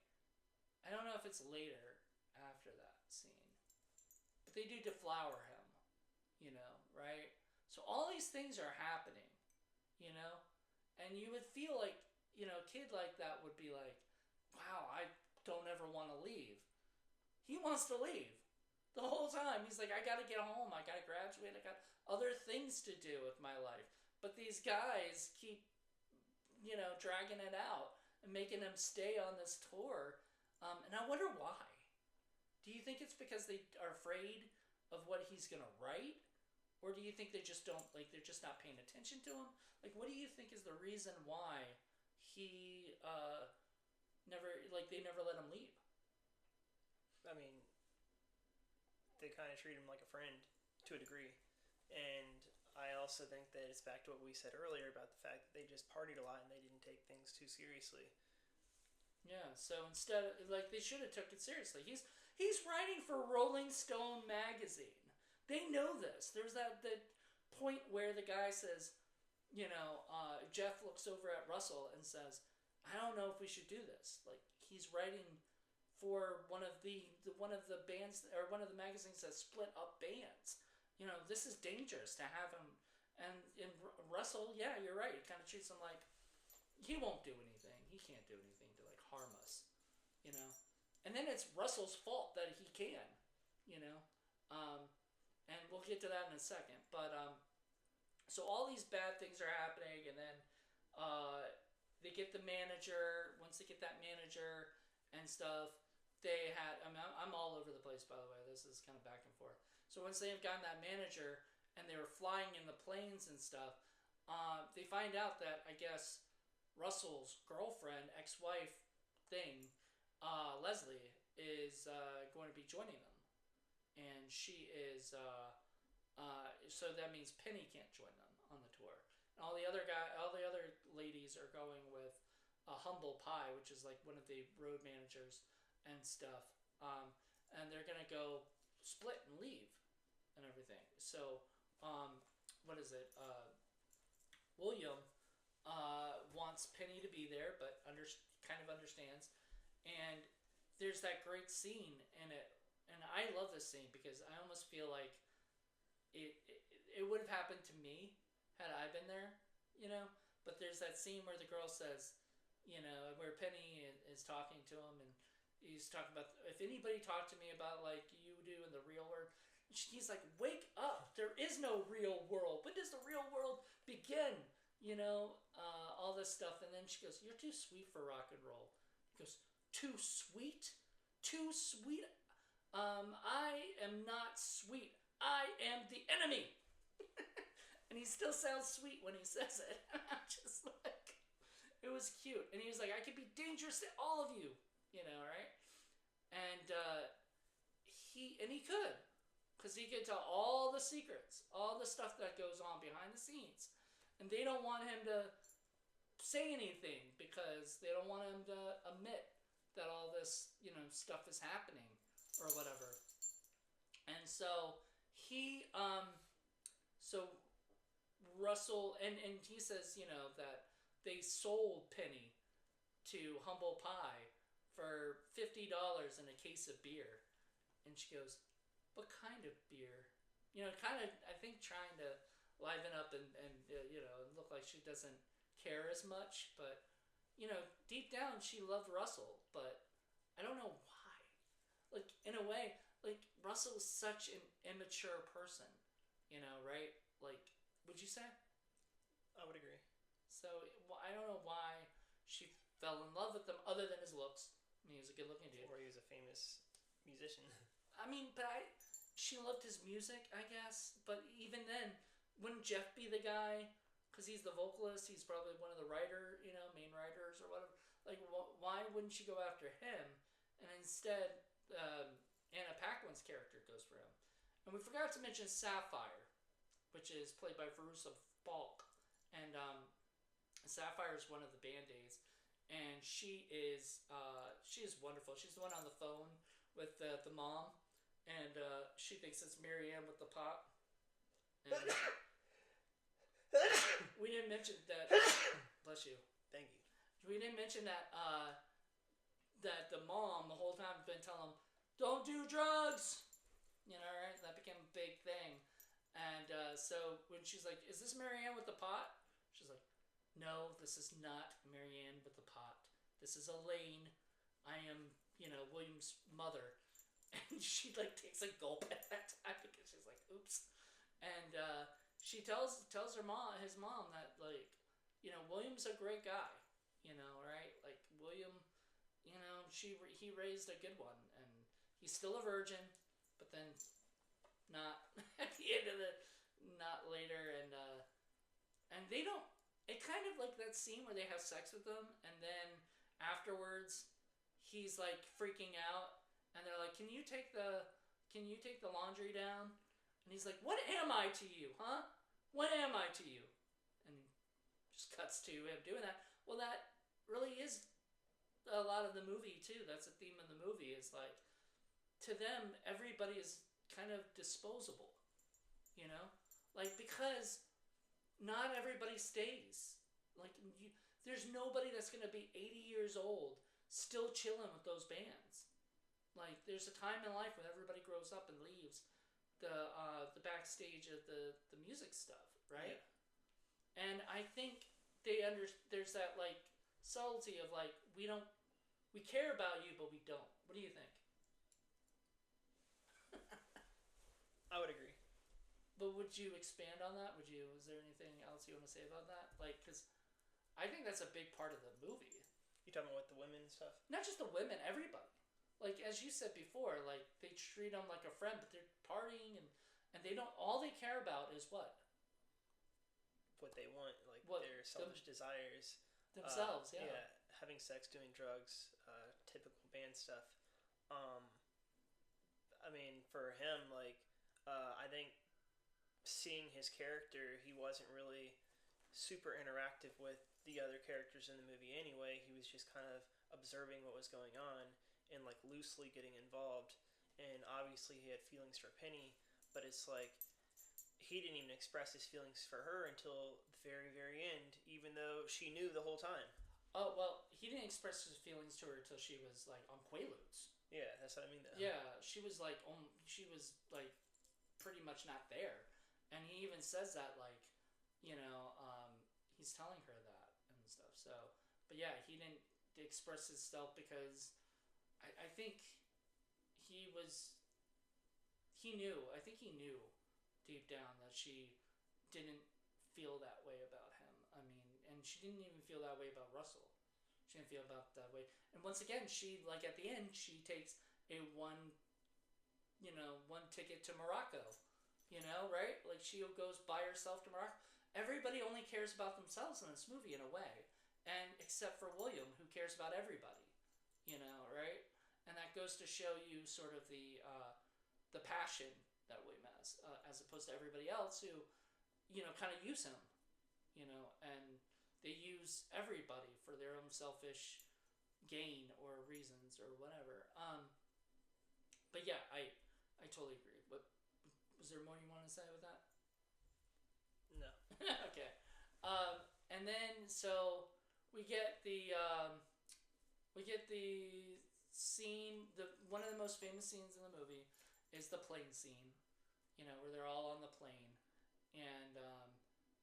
[SPEAKER 1] I don't know if it's later after that scene, but they do deflower him, right? So all these things are happening, and you would feel like, a kid like that would be like, wow, wow, I don't ever want to leave. He wants to leave the whole time. He's like, I gotta get home. I gotta graduate. I got other things to do with my life. But these guys keep, dragging it out and making him stay on this tour. And I wonder why. Do you think it's because they are afraid of what he's gonna write? Or do you think they just don't, like, they're just not paying attention to him? Like, what do you think is the reason why he, they never let him leave?
[SPEAKER 2] I mean, they kind of treat him like a friend to a degree. And I also think that it's back to what we said earlier about the fact that they just partied a lot and they didn't take things too seriously.
[SPEAKER 1] Yeah, so instead, they should have took it seriously. He's writing for Rolling Stone magazine. They know this. There's that point where the guy says, Jeff looks over at Russell and says, I don't know if we should do this. Like, he's writing for one of the bands, or one of the magazines that split up bands. This is dangerous to have him. And Russell, yeah, you're right. He kind of treats him like he won't do anything. He can't do anything to harm us. And then it's Russell's fault that he can. And we'll get to that in a second. But so all these bad things are happening, and then they get the manager. Once they get that manager and stuff, they had. I'm all over the place, by the way. This is kind of back and forth. So once they have gotten that manager and they were flying in the planes and stuff, they find out that, I guess, Russell's girlfriend, ex-wife thing, Leslie, is going to be joining them. And she is, so that means Penny can't join them on the tour. And all the other ladies are going with Humble Pie, which is like one of the road managers and stuff. And they're gonna go split and leave and everything. So, what is it? William wants Penny to be there, but kind of understands. And there's that great scene in it. And I love this scene because I almost feel like it would have happened to me had I been there, But there's that scene where the girl says, where Penny is talking to him, and he's talking about, if anybody talked to me about like you do in the real world, he's like, wake up! There is no real world. When does the real world begin? All this stuff, and then she goes, "You're too sweet for rock and roll." He goes, "Too sweet? Too sweet? I am not sweet. I am the enemy." And he still sounds sweet when he says it. Just like, it was cute. And he was like, "I could be dangerous to all of you," right? And he could, because he could tell all the secrets, all the stuff that goes on behind the scenes, and they don't want him to say anything because they don't want him to admit that all this, stuff is happening or whatever. And so so Russell, and he says, that they sold Penny to Humble Pie for $50 and a case of beer. And she goes, "What kind of beer?" Kind of, I think, trying to liven up and look like she doesn't care as much. But, deep down, she loved Russell. But I don't know why. Like, in a way, like, Russell is such an immature person, right? Like, would you say?
[SPEAKER 2] I would agree.
[SPEAKER 1] So, I don't know why she fell in love with him other than his looks. I mean, he was a good-looking dude.
[SPEAKER 2] Or he was a famous musician.
[SPEAKER 1] I mean, but she loved his music, I guess. But even then, wouldn't Jeff be the guy? Because he's the vocalist. He's probably one of the main writers or whatever. Like, why wouldn't she go after him? And instead, Anna Paquin's character goes for him. And we forgot to mention Sapphire, which is played by Verussa Balk. And Sapphire is one of the Band-Aids. And she is wonderful. She's the one on the phone with the mom. And she thinks it's Marianne with the pot. And we didn't mention that. Bless you.
[SPEAKER 2] Thank you.
[SPEAKER 1] We didn't mention that that the mom the whole time has been telling him, "Don't do drugs." Right? That became a big thing. And so when she's like, "Is this Marianne with the pot?" She's like, "No, this is not Marianne with the pot. This is Elaine. I am, William's mother. And she like takes a gulp at that time because she's like, oops. And she tells his mom that like, William's a great guy, right? Like William, he raised a good one, and he's still a virgin, but then not at the end of the, not later, and they don't. It kind of like that scene where they have sex with them, and then afterwards, he's like freaking out, and they're like, can you take the laundry down?" And he's like, "What am I to you, huh? What am I to you?" And just cuts to him doing that. Well, that really is a lot of the movie too. That's the theme of the movie. Is like, to them, everybody is kind of disposable, like, because not everybody stays. Like, there's nobody that's gonna be 80 years old still chilling with those bands. Like, there's a time in life when everybody grows up and leaves the backstage of the music stuff, right? Yeah. And I think there's that like subtlety of like, we care about you, but we don't. What do you think?
[SPEAKER 2] I would agree.
[SPEAKER 1] But would you expand on that? Is there anything else you want to say about that? Like, because I think that's a big part of the movie.
[SPEAKER 2] You talking about with the women and stuff?
[SPEAKER 1] Not just the women, everybody. Like, as you said before, like, they treat them like a friend, but they're partying, and they don't, all they care about is what?
[SPEAKER 2] What they want, like their selfish desires.
[SPEAKER 1] Themselves, yeah.
[SPEAKER 2] Yeah, having sex, doing drugs, typical band stuff. I mean, for him, like, I think seeing his character, he wasn't really super interactive with the other characters in the movie anyway. He was just kind of observing what was going on and like loosely getting involved. And obviously he had feelings for Penny, but it's like he didn't even express his feelings for her until the very, very end, even though she knew the whole time.
[SPEAKER 1] Oh, well, he didn't express his feelings to her until she was like on Quaaludes.
[SPEAKER 2] Yeah, that's what I mean though.
[SPEAKER 1] Yeah, she was like pretty much not there. And he even says that, like, he's telling her that and stuff. So, but yeah, he didn't express himself because I think he knew. I think he knew deep down that she didn't feel that way about him. I mean, and she didn't even feel that way about Russell. She didn't feel about that way. And once again, she, like, at the end, she takes a one ticket to Morocco. Right? Like, she goes by herself to Morocco. Everybody only cares about themselves in this movie, in a way. And except for William, who cares about everybody. Right? And that goes to show you sort of the passion that William has, as opposed to everybody else who, kind of use him. And they use everybody for their own selfish gain or reasons or whatever. But yeah, I totally agree. What was there more you wanted to say with that?
[SPEAKER 2] No.
[SPEAKER 1] Okay. And then so we get the scene. One of the most famous scenes in the movie is the plane scene. Where they're all on the plane, and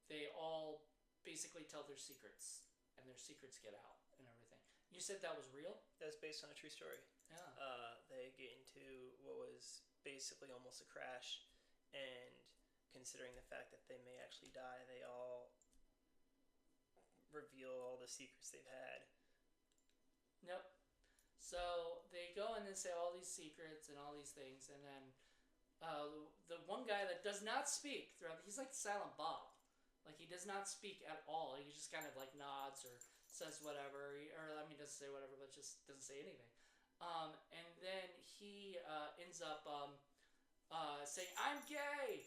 [SPEAKER 1] they all basically tell their secrets, and their secrets get out and everything. You said that was real?
[SPEAKER 2] That's based on a true story.
[SPEAKER 1] Yeah.
[SPEAKER 2] They get into what was basically almost a crash, and considering the fact that they may actually die, they all reveal all the secrets they've had.
[SPEAKER 1] Yep. So they go in and say all these secrets and all these things, and then the one guy that does not speak throughout, he's like Silent Bob. Like, he does not speak at all. He just kind of like nods or says whatever, doesn't say whatever, but just doesn't say anything. And then he ends up saying, "I'm gay,"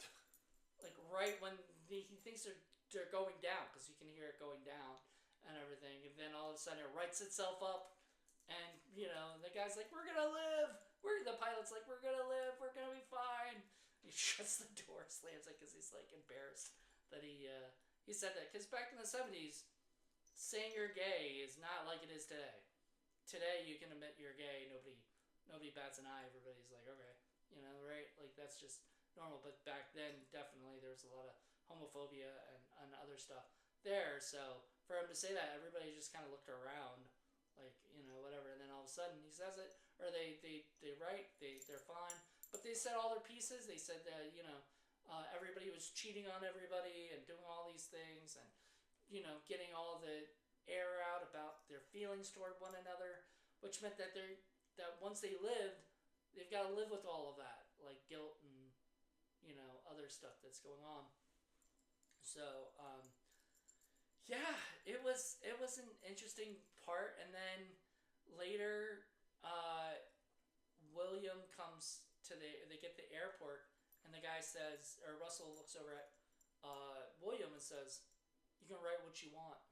[SPEAKER 1] like right when he thinks they're going down, because you can hear it going down and everything. And then all of a sudden it writes itself up, and the guy's like, "We're gonna live." The pilot's like, "We're gonna live. We're gonna be fine." He shuts the door, slams it, because he's like embarrassed that he said that. Because back in the 70s, saying you're gay is not like it is today. Today you can admit you're gay. Nobody bats an eye. Everybody's like, okay, right? Like, that's just normal. But back then, definitely there was a lot of homophobia and other stuff there. So for him to say that, everybody just kind of looked around like, whatever. And then all of a sudden he says it, or they write, they're fine. But they said all their pieces. They said that, everybody was cheating on everybody and doing all these things, and, getting all the air out about their feelings toward one another, which meant that that once they lived, they've got to live with all of that, like guilt and, other stuff that's going on. So, yeah, it was an interesting part. And then later, William comes to they get the airport, and the guy says, or Russell looks over at William and says, "You can write what you want."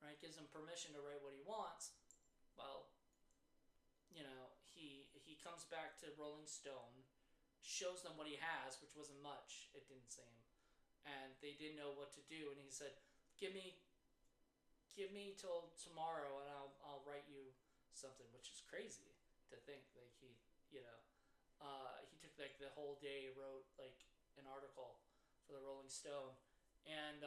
[SPEAKER 1] Right? Gives him permission to write what he wants. Well, he comes back to Rolling Stone, shows them what he has, which wasn't much. It didn't seem, and they didn't know what to do. And he said, "Give me till tomorrow, and I'll write you something," which is crazy to think. Like he took like the whole day, wrote like an article for the Rolling Stone, and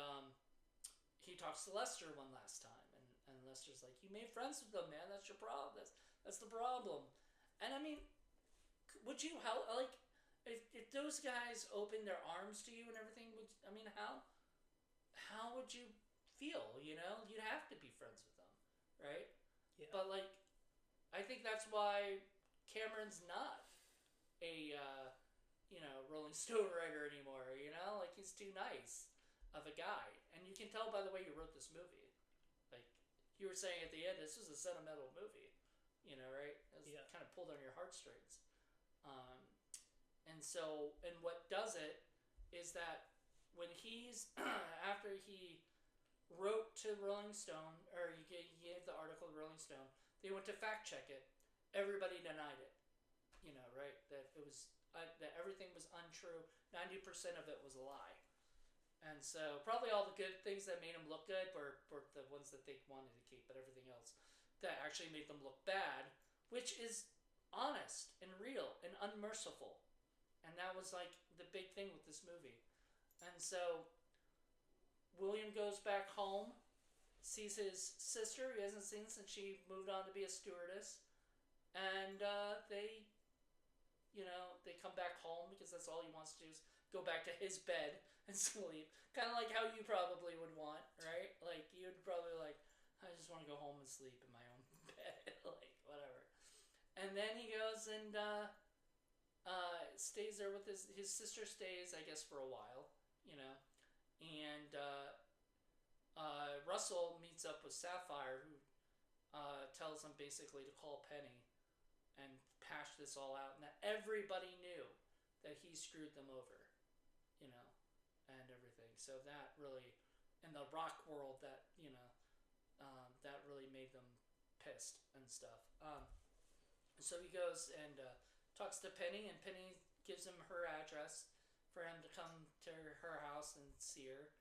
[SPEAKER 1] he talks to Lester one last time, and Lester's like, "You made friends with them, man. That's your problem. That's the problem." And I mean, would you help? Like, if those guys opened their arms to you and everything, how would you feel? You'd have to be friends with them, right?
[SPEAKER 2] Yeah.
[SPEAKER 1] But like, I think that's why Cameron's not a Rolling Stone writer anymore. Like, he's too nice of a guy, and you can tell by the way you wrote this movie. Like you were saying at the end, this was a sentimental movie, right? It was kind of pulled on your heartstrings. And what does it is that when he's after he wrote to Rolling Stone, or he gave the article to Rolling Stone, they went to fact check it. Everybody denied it. Right? That it was that everything was untrue. 90% of it was a lie. And so probably all the good things that made him look good were the ones that they wanted to keep, but everything else that actually made them look bad, which is honest and real and unmerciful. And that was like the big thing with this movie. And so William goes back home, sees his sister he hasn't seen since she moved on to be a stewardess, and they come back home because that's all he wants to do is go back to his bed and sleep. Kind of like how you probably would want, right? Like, you'd probably like, I just want to go home and sleep in my own bed, like, whatever. And then he goes and stays there with his sister stays, I guess, for a while, and Russell meets up with Sapphire, who tells him basically to call Penny and hash this all out, and that everybody knew that he screwed them over, and everything. So that really, in the rock world, that that really made them pissed and stuff. So he goes and talks to Penny, and Penny gives him her address for him to come to her house and see her.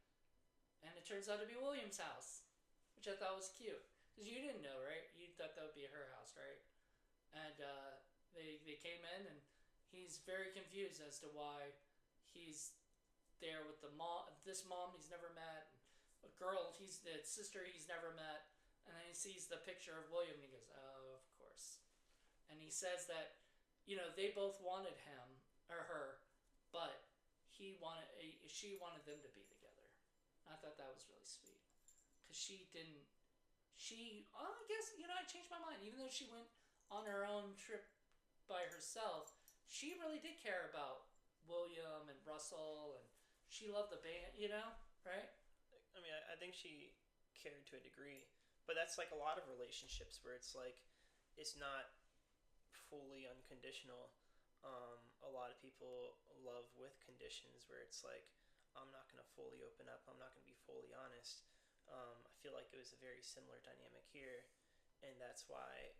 [SPEAKER 1] And it turns out to be William's house, which I thought was cute. Because you didn't know, right? You thought that would be her house, right? And they came in, and he's very confused as to why he's there with this mom he's never met, a girl, the sister he's never met. And then he sees the picture of William, and he goes, "Oh, of course." And he says that, they both wanted him or her, but she wanted them to be together. I thought that was really sweet, because I guess, I changed my mind. Even though she went on her own trip by herself, she really did care about William and Russell, and she loved the band, right?
[SPEAKER 2] I mean, I think she cared to a degree, but that's like a lot of relationships where it's like, it's not fully unconditional. A lot of people love with conditions where it's like, I'm not going to fully open up, I'm not going to be fully honest. I feel like it was a very similar dynamic here, and that's why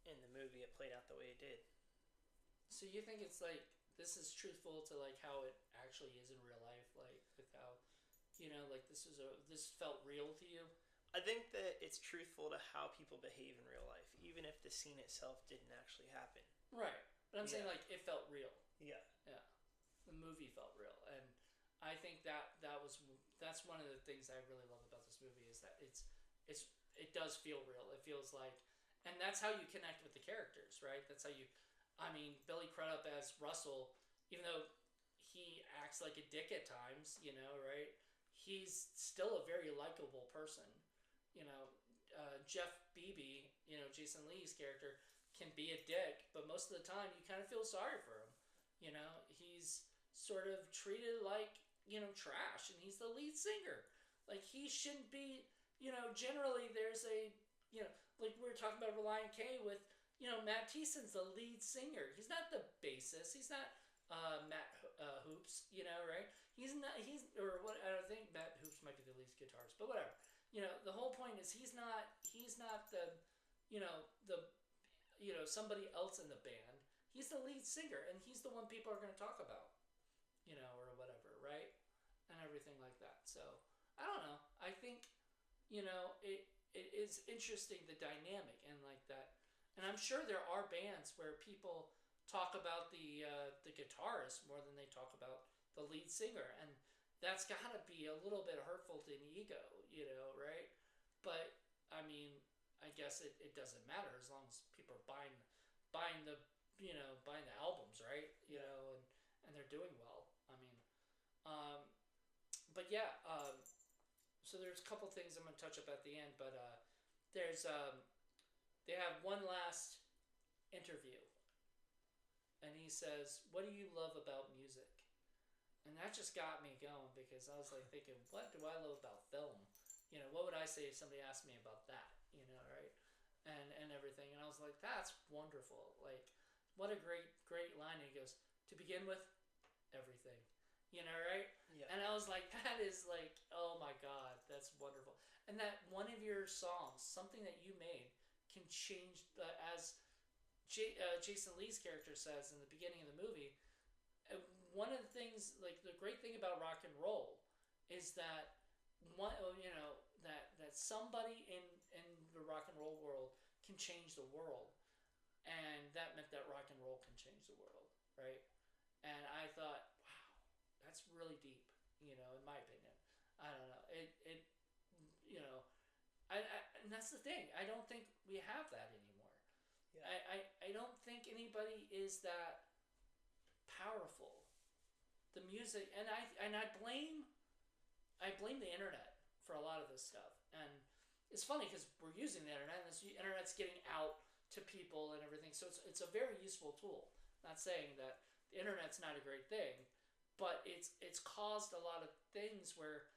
[SPEAKER 2] in the movie it played out the way it did.
[SPEAKER 1] So you think it's like, this is truthful to like how it actually is in real life, like with how, like this felt real to you?
[SPEAKER 2] I think that it's truthful to how people behave in real life, even if the scene itself didn't actually happen.
[SPEAKER 1] Right. But I'm saying, like, it felt real.
[SPEAKER 2] Yeah.
[SPEAKER 1] Yeah. The movie felt real. And I think that's one of the things I really love about this movie, is that it's it does feel real. It feels like, and that's how you connect with the characters, right? That's how you. I mean, Billy Crudup as Russell, even though he acts like a dick at times, right? He's still a very likable person. You know, Jeff Beebe, Jason Lee's character, can be a dick, but most of the time you kind of feel sorry for him. He's sort of treated like, trash, and he's the lead singer. Like, he shouldn't be, generally there's a, like we were talking about Reliant K with, Matt Thiessen's the lead singer. He's not the bassist. He's not Matt Hoops, right? He's not, or what, I don't think Matt Hoops might be the lead guitarist, but whatever. The whole point is he's not the, the, somebody else in the band. He's the lead singer, and he's the one people are going to talk about, or whatever, right? And everything like that. So, I don't know. I think, it is interesting, the dynamic and like that. And I'm sure there are bands where people talk about the guitarist more than they talk about the lead singer, and that's got to be a little bit hurtful to an ego, right? But I mean, I guess it doesn't matter as long as people are buying the buying the albums, right? And they're doing well. I mean, but yeah. So there's a couple things I'm gonna touch up at the end, but there's they have one last interview, and he says, "What do you love about music?" And that just got me going because I was like thinking, "What do I love about film?" What would I say if somebody asked me about that? Right? And everything, and I was like, "That's wonderful! Like, what a great line." And he goes, "To begin with, everything." Right?
[SPEAKER 2] Yeah.
[SPEAKER 1] And I was like, that is like, oh my God, that's wonderful. And that one of your songs, something that you made, can change, as Jason Lee's character says in the beginning of the movie, one of the things, like the great thing about rock and roll is that that somebody in the rock and roll world can change the world. And that meant that rock and roll can change the world, right? And I thought, that's really deep, in my opinion. I don't know. And that's the thing. I don't think we have that anymore. Yeah. I don't think anybody is that powerful. The music, and I blame the internet for a lot of this stuff. And it's funny because we're using the internet, and this internet's getting out to people and everything. So it's a very useful tool. Not saying that the internet's not a great thing, but it's caused a lot of things where,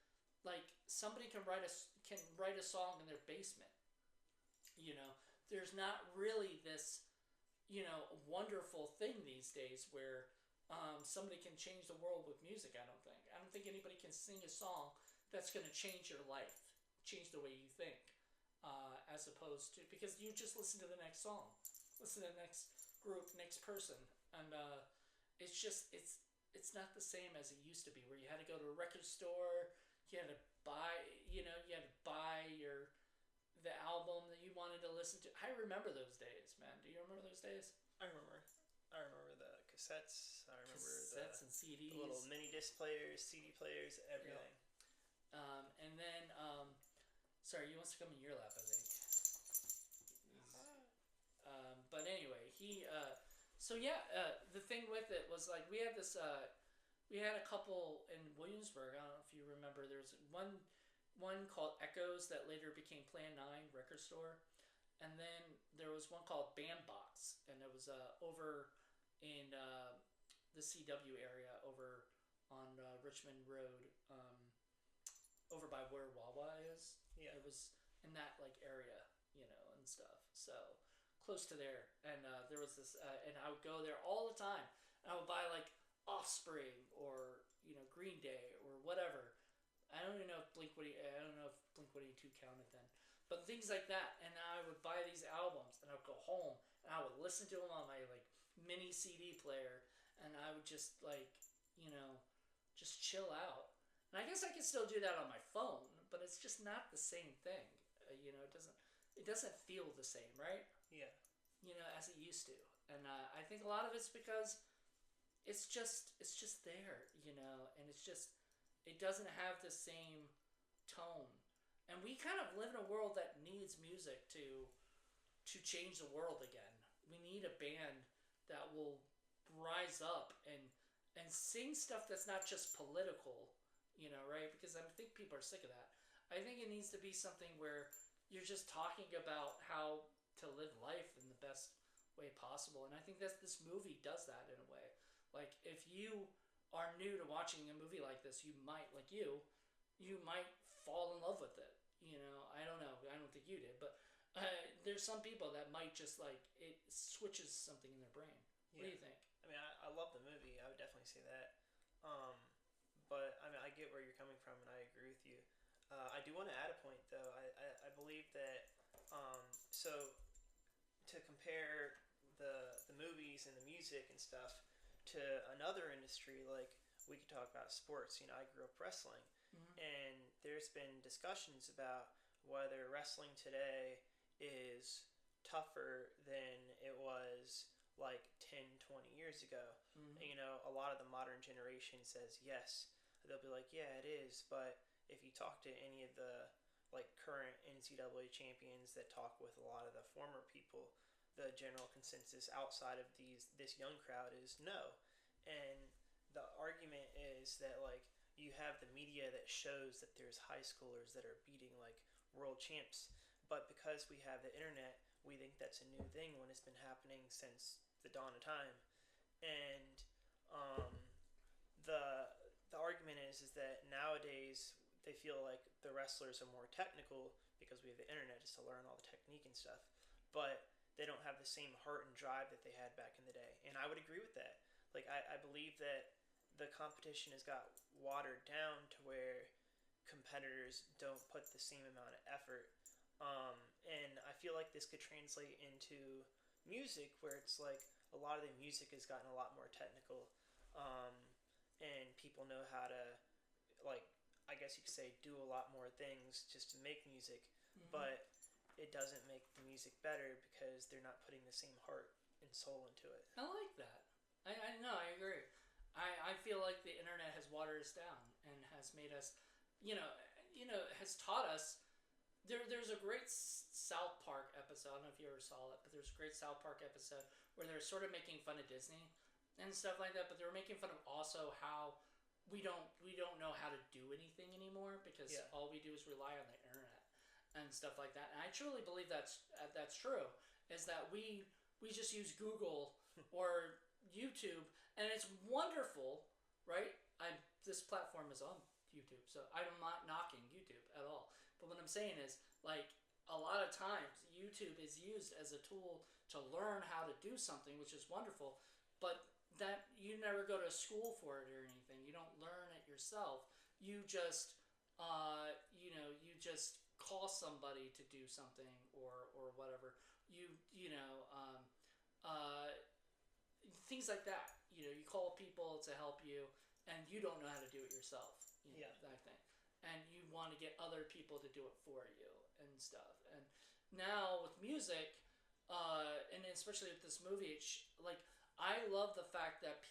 [SPEAKER 1] like, somebody can write a song in their basement. There's not really this, wonderful thing these days where somebody can change the world with music. I don't think anybody can sing a song that's going to change your life, change the way you think, as opposed to, because you just listen to the next song, listen to the next group, next person, and it's just it's not the same as it used to be, where you had to go to a record store, you had to buy the album that you wanted to listen to. I remember those days, man. Do you remember those days?
[SPEAKER 2] I remember the cassettes. I remember
[SPEAKER 1] cassettes and CDs,
[SPEAKER 2] the little mini disc players, CD players, everything.
[SPEAKER 1] Yeah. And then, sorry, he wants to come in your lap, I think. But anyway, the thing with it was, like, we had a couple in Williamsburg. I don't know if you remember. There's one called Echoes that later became Plan 9 record store. And then there was one called Bandbox, and it was over in the CW area, over on Richmond Road, over by where Wawa is.
[SPEAKER 2] Yeah.
[SPEAKER 1] It was in that, like, area, and stuff. So close to there. And there was this, and I would go there all the time. And I would buy, like, Offspring or Green Day or whatever. I don't know if Blink-182 counted then, but things like that. And I would buy these albums, and I would go home, and I would listen to them on my, like, mini CD player, and I would just, like, just chill out. And I guess I could still do that on my phone, but it's just not the same thing. It doesn't feel the same, right?
[SPEAKER 2] Yeah.
[SPEAKER 1] As it used to. And I think a lot of it's because it's just there, and it doesn't have the same tone And we kind of live in a world that needs music to change the world again. We need a band that will rise up and sing stuff that's not just political, right? Because I think people are sick of that. I think it needs to be something where you're just talking about how to live life in the best way possible. And I think that this movie does that in a way. Like if you are new to watching a movie like this, you might fall in love with it. I don't know. I don't think you did, but there's some people that might just like it switches something in their brain. What do you think?
[SPEAKER 2] I mean, I love the movie. I would definitely say that. Um, but I mean, I get where you're coming from, and I agree with you. I do want to add a point, though. I believe that so to compare the movies and the music and stuff to another industry, like we could talk about sports. I grew up wrestling, and there's been discussions about whether wrestling today is tougher than it was like 10, 20 years ago. And, a lot of the modern generation says yes. They'll be like, yeah, it is. But if you talk to any of the like current NCAA champions that talk with a lot of the former people, the general consensus outside of this young crowd is no. And the argument is that like you have the media that shows that there's high schoolers that are beating like world champs, but because we have the internet, we think that's a new thing when it's been happening since the dawn of time. And the argument is that nowadays they feel like the wrestlers are more technical because we have the internet just to learn all the technique and stuff, but they don't have the same heart and drive that they had back in the day. And I would agree with that. Like I believe that the competition has got watered down to where competitors don't put the same amount of effort. And I feel like this could translate into music, where it's like a lot of the music has gotten a lot more technical, and people know how to, like, I guess you could say, do a lot more things just to make music, but it doesn't make the music better because they're not putting the same heart and soul into it.
[SPEAKER 1] I like that. I know, I agree. I feel like the internet has watered us down and has made us, has taught us. There's a great South Park episode. I don't know if you ever saw it, but there's a great South Park episode where they're sort of making fun of Disney and stuff like that. But they were making fun of also how we don't know how to do anything anymore because all we do is rely on the internet and stuff like that. And I truly believe that's true. Is that we just use Google or YouTube, and it's wonderful, right? This platform is on YouTube, so I'm not knocking YouTube at all. But what I'm saying is, like, a lot of times YouTube is used as a tool to learn how to do something, which is wonderful, but that you never go to school for it or anything. You don't learn it yourself. You just, you just call somebody to do something or whatever. Things like that. You call people to help you, and you don't know how to do it yourself. That thing. And you want to get other people to do it for you and stuff. And now with music, and especially with this movie, I love the fact that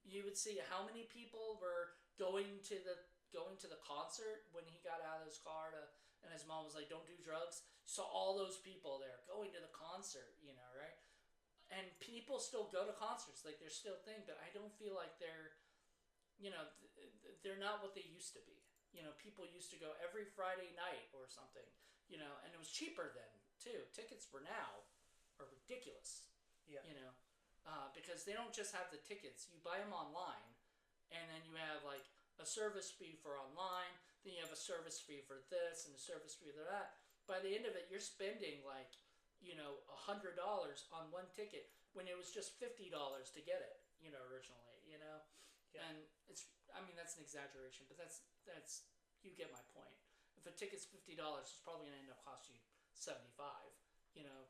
[SPEAKER 1] you would see how many people were going to the concert when he got out of his car and his mom was like, "Don't do drugs." So all those people there going to the concert, right? And people still go to concerts, like they're still a thing, but I don't feel like they're not what they used to be. People used to go every Friday night or something, and it was cheaper then too. Tickets now are ridiculous. Because they don't just have the tickets. You buy them online, and then you have like a service fee for online, then you have a service fee for this and a service fee for that. By the end of it, you're spending like, $100 on one ticket when it was just $50 to get it, originally, And that's an exaggeration, but that's you get my point. If a ticket's $50, it's probably gonna end up costing you $75,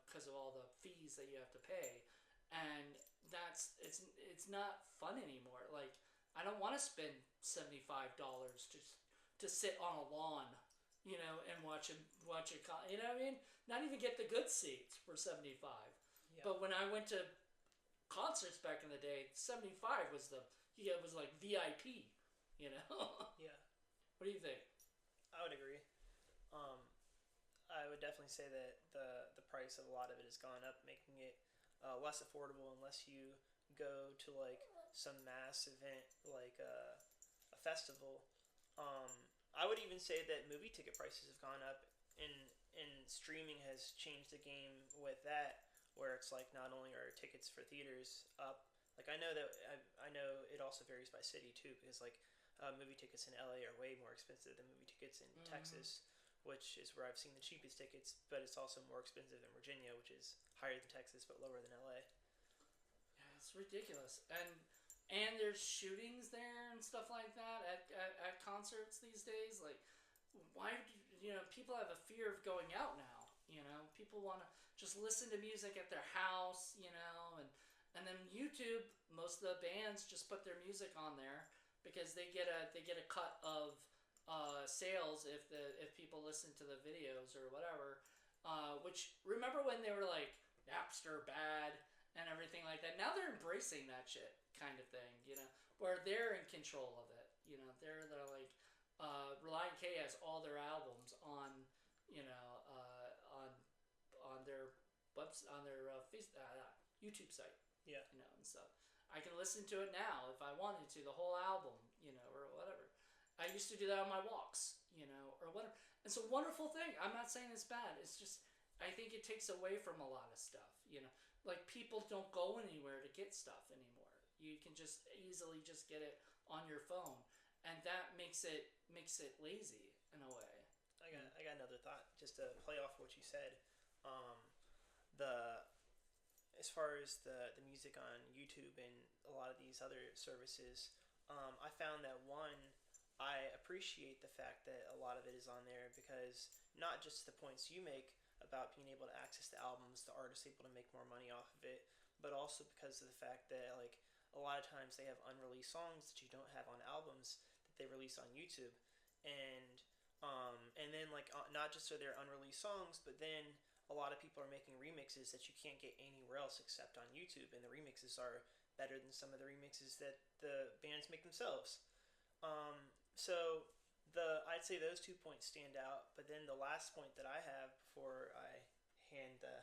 [SPEAKER 1] because of all the fees that you have to pay. And it's not fun anymore. Like, I don't want to spend $75 to sit on a lawn, and watch it. You know what I mean? Not even get the good seats for $75. Yeah. But when I went to concerts back in the day, $75 was like VIP. Yeah. What do you think?
[SPEAKER 2] I would agree. Um, I would definitely say that the price of a lot of it has gone up, making it less affordable unless you go to like some mass event like a festival. Um, I would even say that movie ticket prices have gone up, and streaming has changed the game with that, where it's like not only are tickets for theaters up, like I know it also varies by city too, because like movie tickets in LA are way more expensive than movie tickets in Texas, which is where I've seen the cheapest tickets, but it's also more expensive in Virginia, which is higher than Texas but lower than LA.
[SPEAKER 1] Yeah, it's ridiculous. And there's shootings there and stuff like that at concerts these days. Like, why people have a fear of going out now. People want to just listen to music at their house. And then YouTube, most of the bands just put their music on there because they get a cut of sales if people listen to the videos or whatever. Which, remember when they were like Napster bad and everything like that? Now they're embracing that shit kind of thing, where they're in control of it. They're like Reliant K has all their albums on on their YouTube site.
[SPEAKER 2] Yeah.
[SPEAKER 1] And stuff. I can listen to it now if I wanted to, the whole album, or whatever. I used to do that on my walks, or whatever. It's a wonderful thing. I'm not saying it's bad. It's just I think it takes away from a lot of stuff. Like people don't go anywhere to get stuff anymore. You can just easily just get it on your phone, and that makes it lazy in a way.
[SPEAKER 2] I got another thought just to play off what you said. Um, the as far as the music on YouTube and a lot of these other services, I found that one, I appreciate the fact that a lot of it is on there because not just the points you make about being able to access the albums, the artists able to make more money off of it, but also because of the fact that like a lot of times they have unreleased songs that you don't have on albums that they release on YouTube, and then like not just are there unreleased songs, but then a lot of people are making remixes that you can't get anywhere else except on YouTube, and the remixes are better than some of the remixes that the bands make themselves. So I'd say those 2 points stand out, but then the last point that I have before I hand the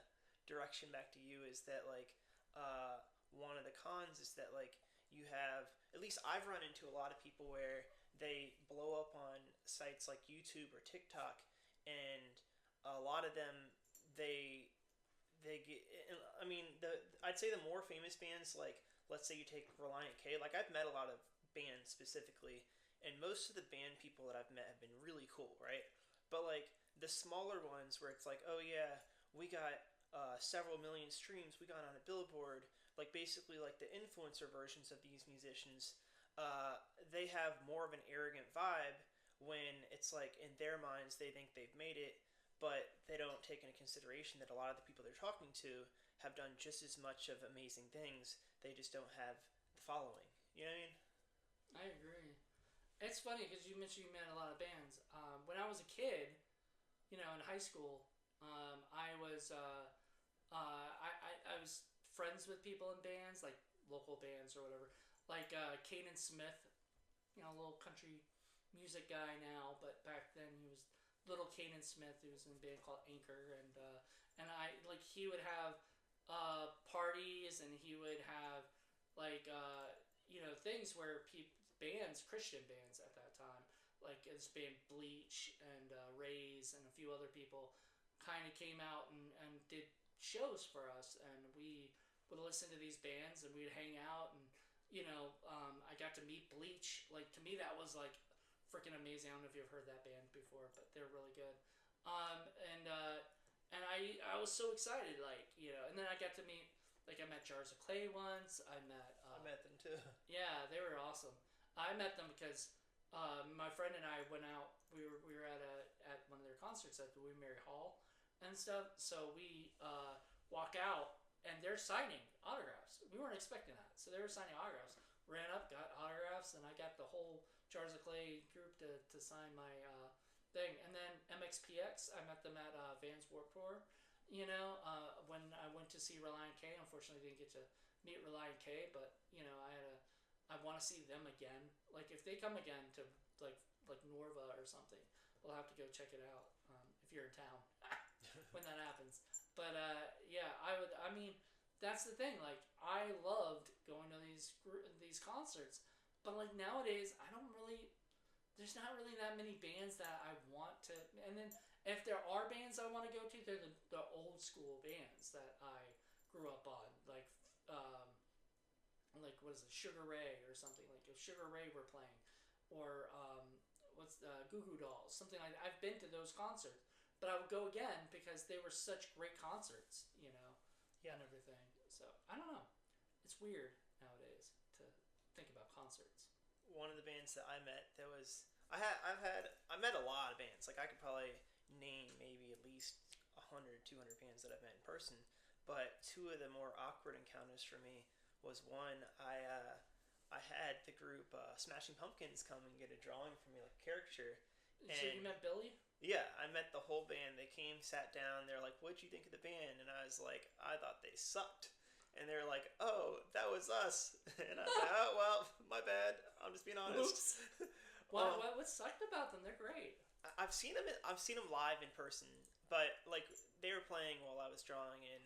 [SPEAKER 2] direction back to you is that like one of the cons is that like you have, at least I've run into a lot of people where they blow up on sites like YouTube or TikTok, and a lot of them they get. I mean, I'd say the more famous bands, like let's say you take Reliant K. Like I've met a lot of bands specifically, and most of the band people that I've met have been really cool, right? But like the smaller ones where it's like, oh yeah, we got several million streams, we got on a billboard. Like basically like the influencer versions of these musicians, they have more of an arrogant vibe when it's like in their minds they think they've made it, but they don't take into consideration that a lot of the people they're talking to have done just as much of amazing things. They just don't have the following. You know what I mean?
[SPEAKER 1] I agree. It's funny because you mentioned you met a lot of bands. When I was a kid, in high school, I was I was friends with people in bands, like local bands or whatever, like Caden Smith, a little country music guy now, but back then he was little Caden Smith, who was in a band called Anchor, and I like he would have parties, and he would have like things where Christian bands at that time, like this band Bleach and Rays and a few other people, kind of came out and did shows for us, and we would listen to these bands and we'd hang out, and I got to meet Bleach. Like to me that was like freaking amazing. I don't know if you've heard that band before, but they're really good. And I was so excited, and then I got to meet, like I met Jars of Clay once. I
[SPEAKER 2] met them too.
[SPEAKER 1] Yeah, they were awesome. I met them because my friend and I went out. We were at one of their concerts at the William Mary Hall and stuff. So we walk out and they're signing autographs. We weren't expecting that, so they were signing autographs. Ran up, got autographs, and I got the whole Jars of Clay group to sign my thing. And then MXPX, I met them at Vans Warped Tour. When I went to see Reliant K, unfortunately didn't get to meet Reliant K, but I want to see them again. Like if they come again to like Norva or something, we'll have to go check it out. you're in town when that happens. But yeah, I mean, that's the thing. Like, I loved going to these concerts, but like nowadays, I don't really. There's not really that many bands that I want to. And then if there are bands I want to go to, they're the old school bands that I grew up on, um, like what is it, Sugar Ray or something. Like if Sugar Ray were playing, or what's Goo Goo Dolls, something like that. I've been to those concerts, but I would go again because they were such great concerts,
[SPEAKER 2] Yeah.
[SPEAKER 1] and everything. So I don't know. It's weird nowadays to think about concerts.
[SPEAKER 2] One of the bands that I met that was I met a lot of bands. Like I could probably name maybe at least 100, 200 bands that I've met in person. But two of the more awkward encounters for me was one I had the group Smashing Pumpkins come and get a drawing for me, like a caricature.
[SPEAKER 1] So you met Billy?
[SPEAKER 2] Yeah, I met the whole band. They came, sat down. They're like, "What'd you think of the band?" And I was like, "I thought they sucked." And they're like, "Oh, that was us." And I was like, "Oh well, my bad. I'm just being honest."
[SPEAKER 1] What sucked about them? They're great.
[SPEAKER 2] I've seen them. I've seen them live in person, but like they were playing while I was drawing, and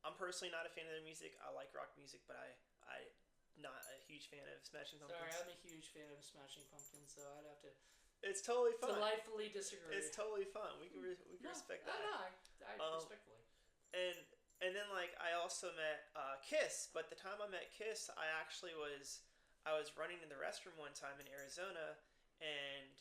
[SPEAKER 2] I'm personally not a fan of their music. I like rock music, but I not a huge fan of Smashing Pumpkins.
[SPEAKER 1] Sorry, I'm a huge fan of Smashing Pumpkins, so I'd have to
[SPEAKER 2] It's totally fun.
[SPEAKER 1] delightfully disagree.
[SPEAKER 2] It's totally fun. We can respect that.
[SPEAKER 1] No, I respectfully.
[SPEAKER 2] And then like I also met Kiss, but the time I met Kiss, I was running in the restroom one time in Arizona, and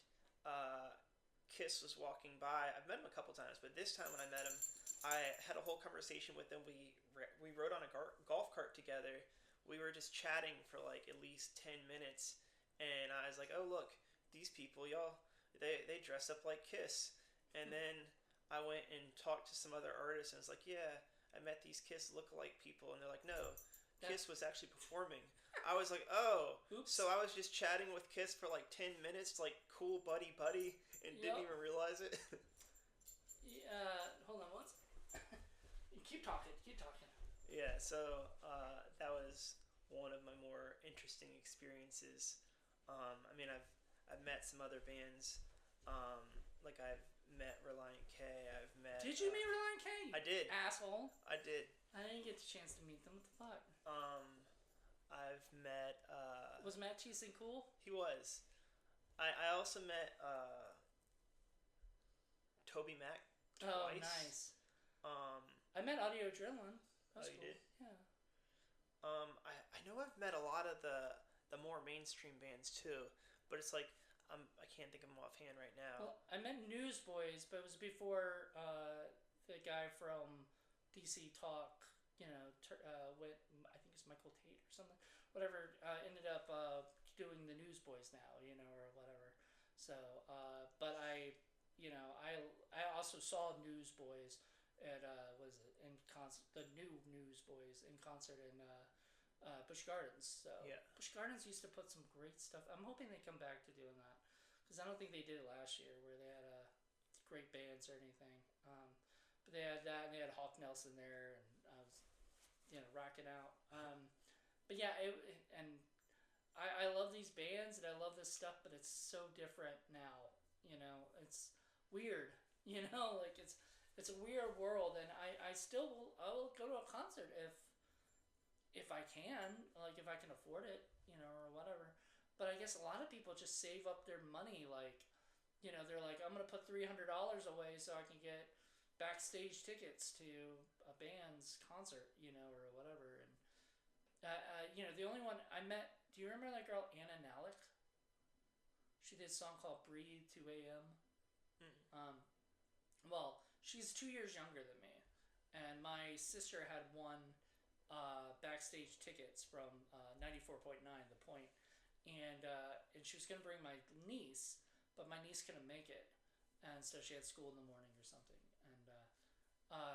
[SPEAKER 2] Kiss was walking by. I've met him a couple times, but this time when I met him, I had a whole conversation with him. We rode on a golf cart together. We were just chatting for like at least 10 minutes, and I was like, "Oh look, these people, y'all, they dress up like Kiss." And then I went and talked to some other artists, and I was like, "Yeah, I met these Kiss look-alike people," and they're like, "No, Kiss was actually performing." I was like, "Oh,
[SPEAKER 1] Oops.
[SPEAKER 2] So I was just chatting with Kiss for like 10 minutes, like cool buddy, and didn't even realize it."
[SPEAKER 1] Hold on, once. Keep talking.
[SPEAKER 2] Yeah, so that was one of my more interesting experiences. I mean, I've met some other bands. Like I've met Reliant K. I've met.
[SPEAKER 1] Did you meet Reliant K?
[SPEAKER 2] I did.
[SPEAKER 1] Asshole.
[SPEAKER 2] I did.
[SPEAKER 1] I didn't get the chance to meet them. What the fuck?
[SPEAKER 2] I've met.
[SPEAKER 1] Was Matt Thiessen cool?
[SPEAKER 2] He was. I also met Toby Mac twice.
[SPEAKER 1] Oh, nice. I met Audio Adrenaline.
[SPEAKER 2] That's cool. You did?
[SPEAKER 1] Yeah.
[SPEAKER 2] I know I've met a lot of the more mainstream bands too, but it's like I can't think of them offhand right now.
[SPEAKER 1] Well, I met Newsboys, but it was before the guy from DC Talk, went. I think it's Michael Tate or something. Whatever. Ended up doing the Newsboys now, or whatever. So, but I also saw Newsboys at the new Newsboys in concert in Busch Gardens. So
[SPEAKER 2] yeah.
[SPEAKER 1] Busch Gardens used to put some great stuff. I'm hoping they come back to doing that because I don't think they did it last year where they had great bands or anything. But they had that and they had Hawk Nelson there, and I was rocking out. But yeah, I love these bands and I love this stuff, but it's so different now. It's weird. Like it's a weird world, and I will go to a concert if I can, like if I can afford it, or whatever. But I guess a lot of people just save up their money, like, they're like, I'm gonna put $300 away so I can get backstage tickets to a band's concert, or whatever. And the only one I met. Do you remember that girl Anna Nalick? She did a song called "Breathe 2 A.M." Well, she's 2 years younger than me, and my sister had won backstage tickets from 94.9 The Point, and she was gonna bring my niece, but my niece couldn't make it, and so she had school in the morning or something, and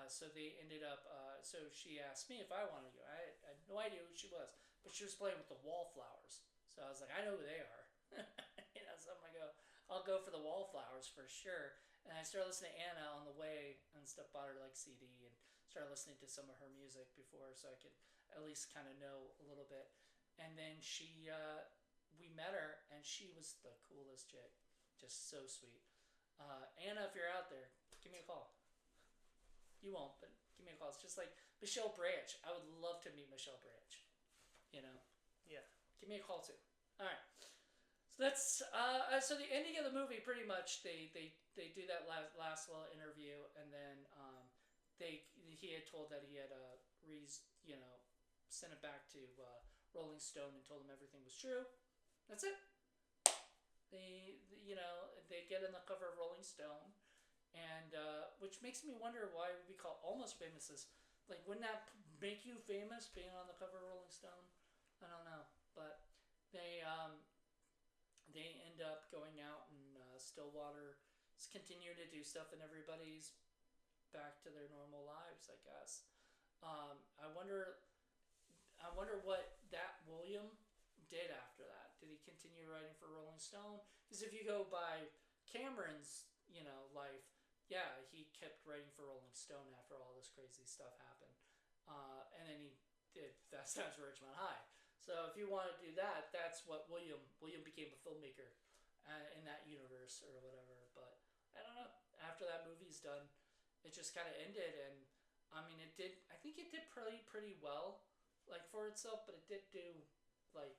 [SPEAKER 1] so they ended up. So she asked me if I wanted to go. I had no idea who she was, but she was playing with the Wallflowers, so I was like, I know who they are. So I'm like, I'll go for the Wallflowers for sure. And I started listening to Anna on the way and stuff, bought her like CD and started listening to some of her music before so I could at least kind of know a little bit. And then we met her and she was the coolest chick, just so sweet. Anna, if you're out there, give me a call. You won't, but give me a call. It's just like Michelle Branch. I would love to meet Michelle Branch. You know?
[SPEAKER 2] Yeah.
[SPEAKER 1] Give me a call too. All right. So that's so the ending of the movie. Pretty much, they do that last little interview, and then he had told that he had sent it back to Rolling Stone and told them everything was true. That's it. They get in the cover of Rolling Stone, and which makes me wonder why we call Almost Famous as like, wouldn't that make you famous being on the cover of Rolling Stone? I don't know, but they end up going out and Stillwater continue to do stuff, and everybody's back to their normal lives, I guess. I wonder what that William did after that. Did he continue writing for Rolling Stone? Because if you go by Cameron's, life, yeah, he kept writing for Rolling Stone after all this crazy stuff happened, and then he did Fast Times at Ridgemont High. So if you want to do that, that's what William became a filmmaker in that universe or whatever. But I don't know. After that movie's done, it just kind of ended, and I mean, it did. I think it did pretty well, like for itself, but it did do like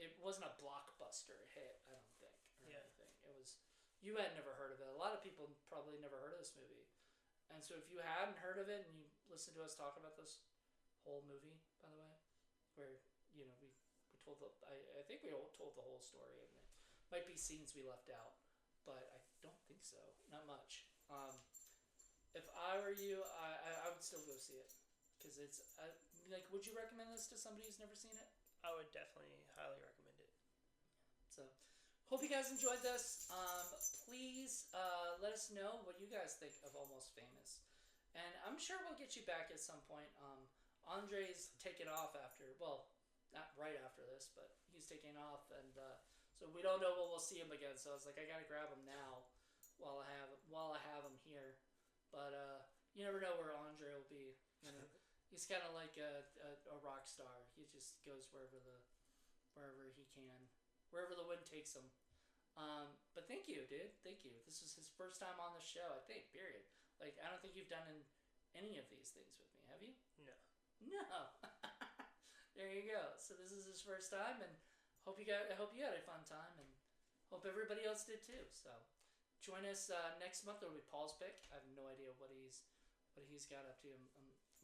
[SPEAKER 1] it wasn't a blockbuster hit. I don't think or anything. It was. You had never heard of it. A lot of people probably never heard of this movie, and so if you hadn't heard of it and you listened to us talk about this whole movie, by the way, where we told I think we told the whole story, and it might be scenes we left out, but I don't think so. Not much. If I were you, I would still go see it because it's like. Would you recommend this to somebody who's never seen it?
[SPEAKER 2] I would definitely highly recommend it.
[SPEAKER 1] So, hope you guys enjoyed this. Please let us know what you guys think of Almost Famous, and I'm sure we'll get you back at some point. Andre's taken off after, well, not right after this, but he's taking off, and so we don't know when we'll see him again. So I was like, I gotta grab him now while I have him here. But you never know where Andre will be. He's kind of like a rock star. He just goes wherever he can, wherever the wind takes him. But thank you, dude. Thank you. This is his first time on the show, I think. Period. Like, I don't think you've done any of these things with me, have you?
[SPEAKER 2] No.
[SPEAKER 1] No. There you go. So this is his first time, and I hope you had a fun time, and hope everybody else did too. So join us next month. It'll be Paul's pick. I have no idea what he's got up to.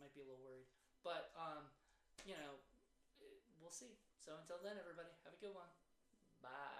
[SPEAKER 1] Might be a little worried, but we'll see. So until then, everybody, have a good one. Bye.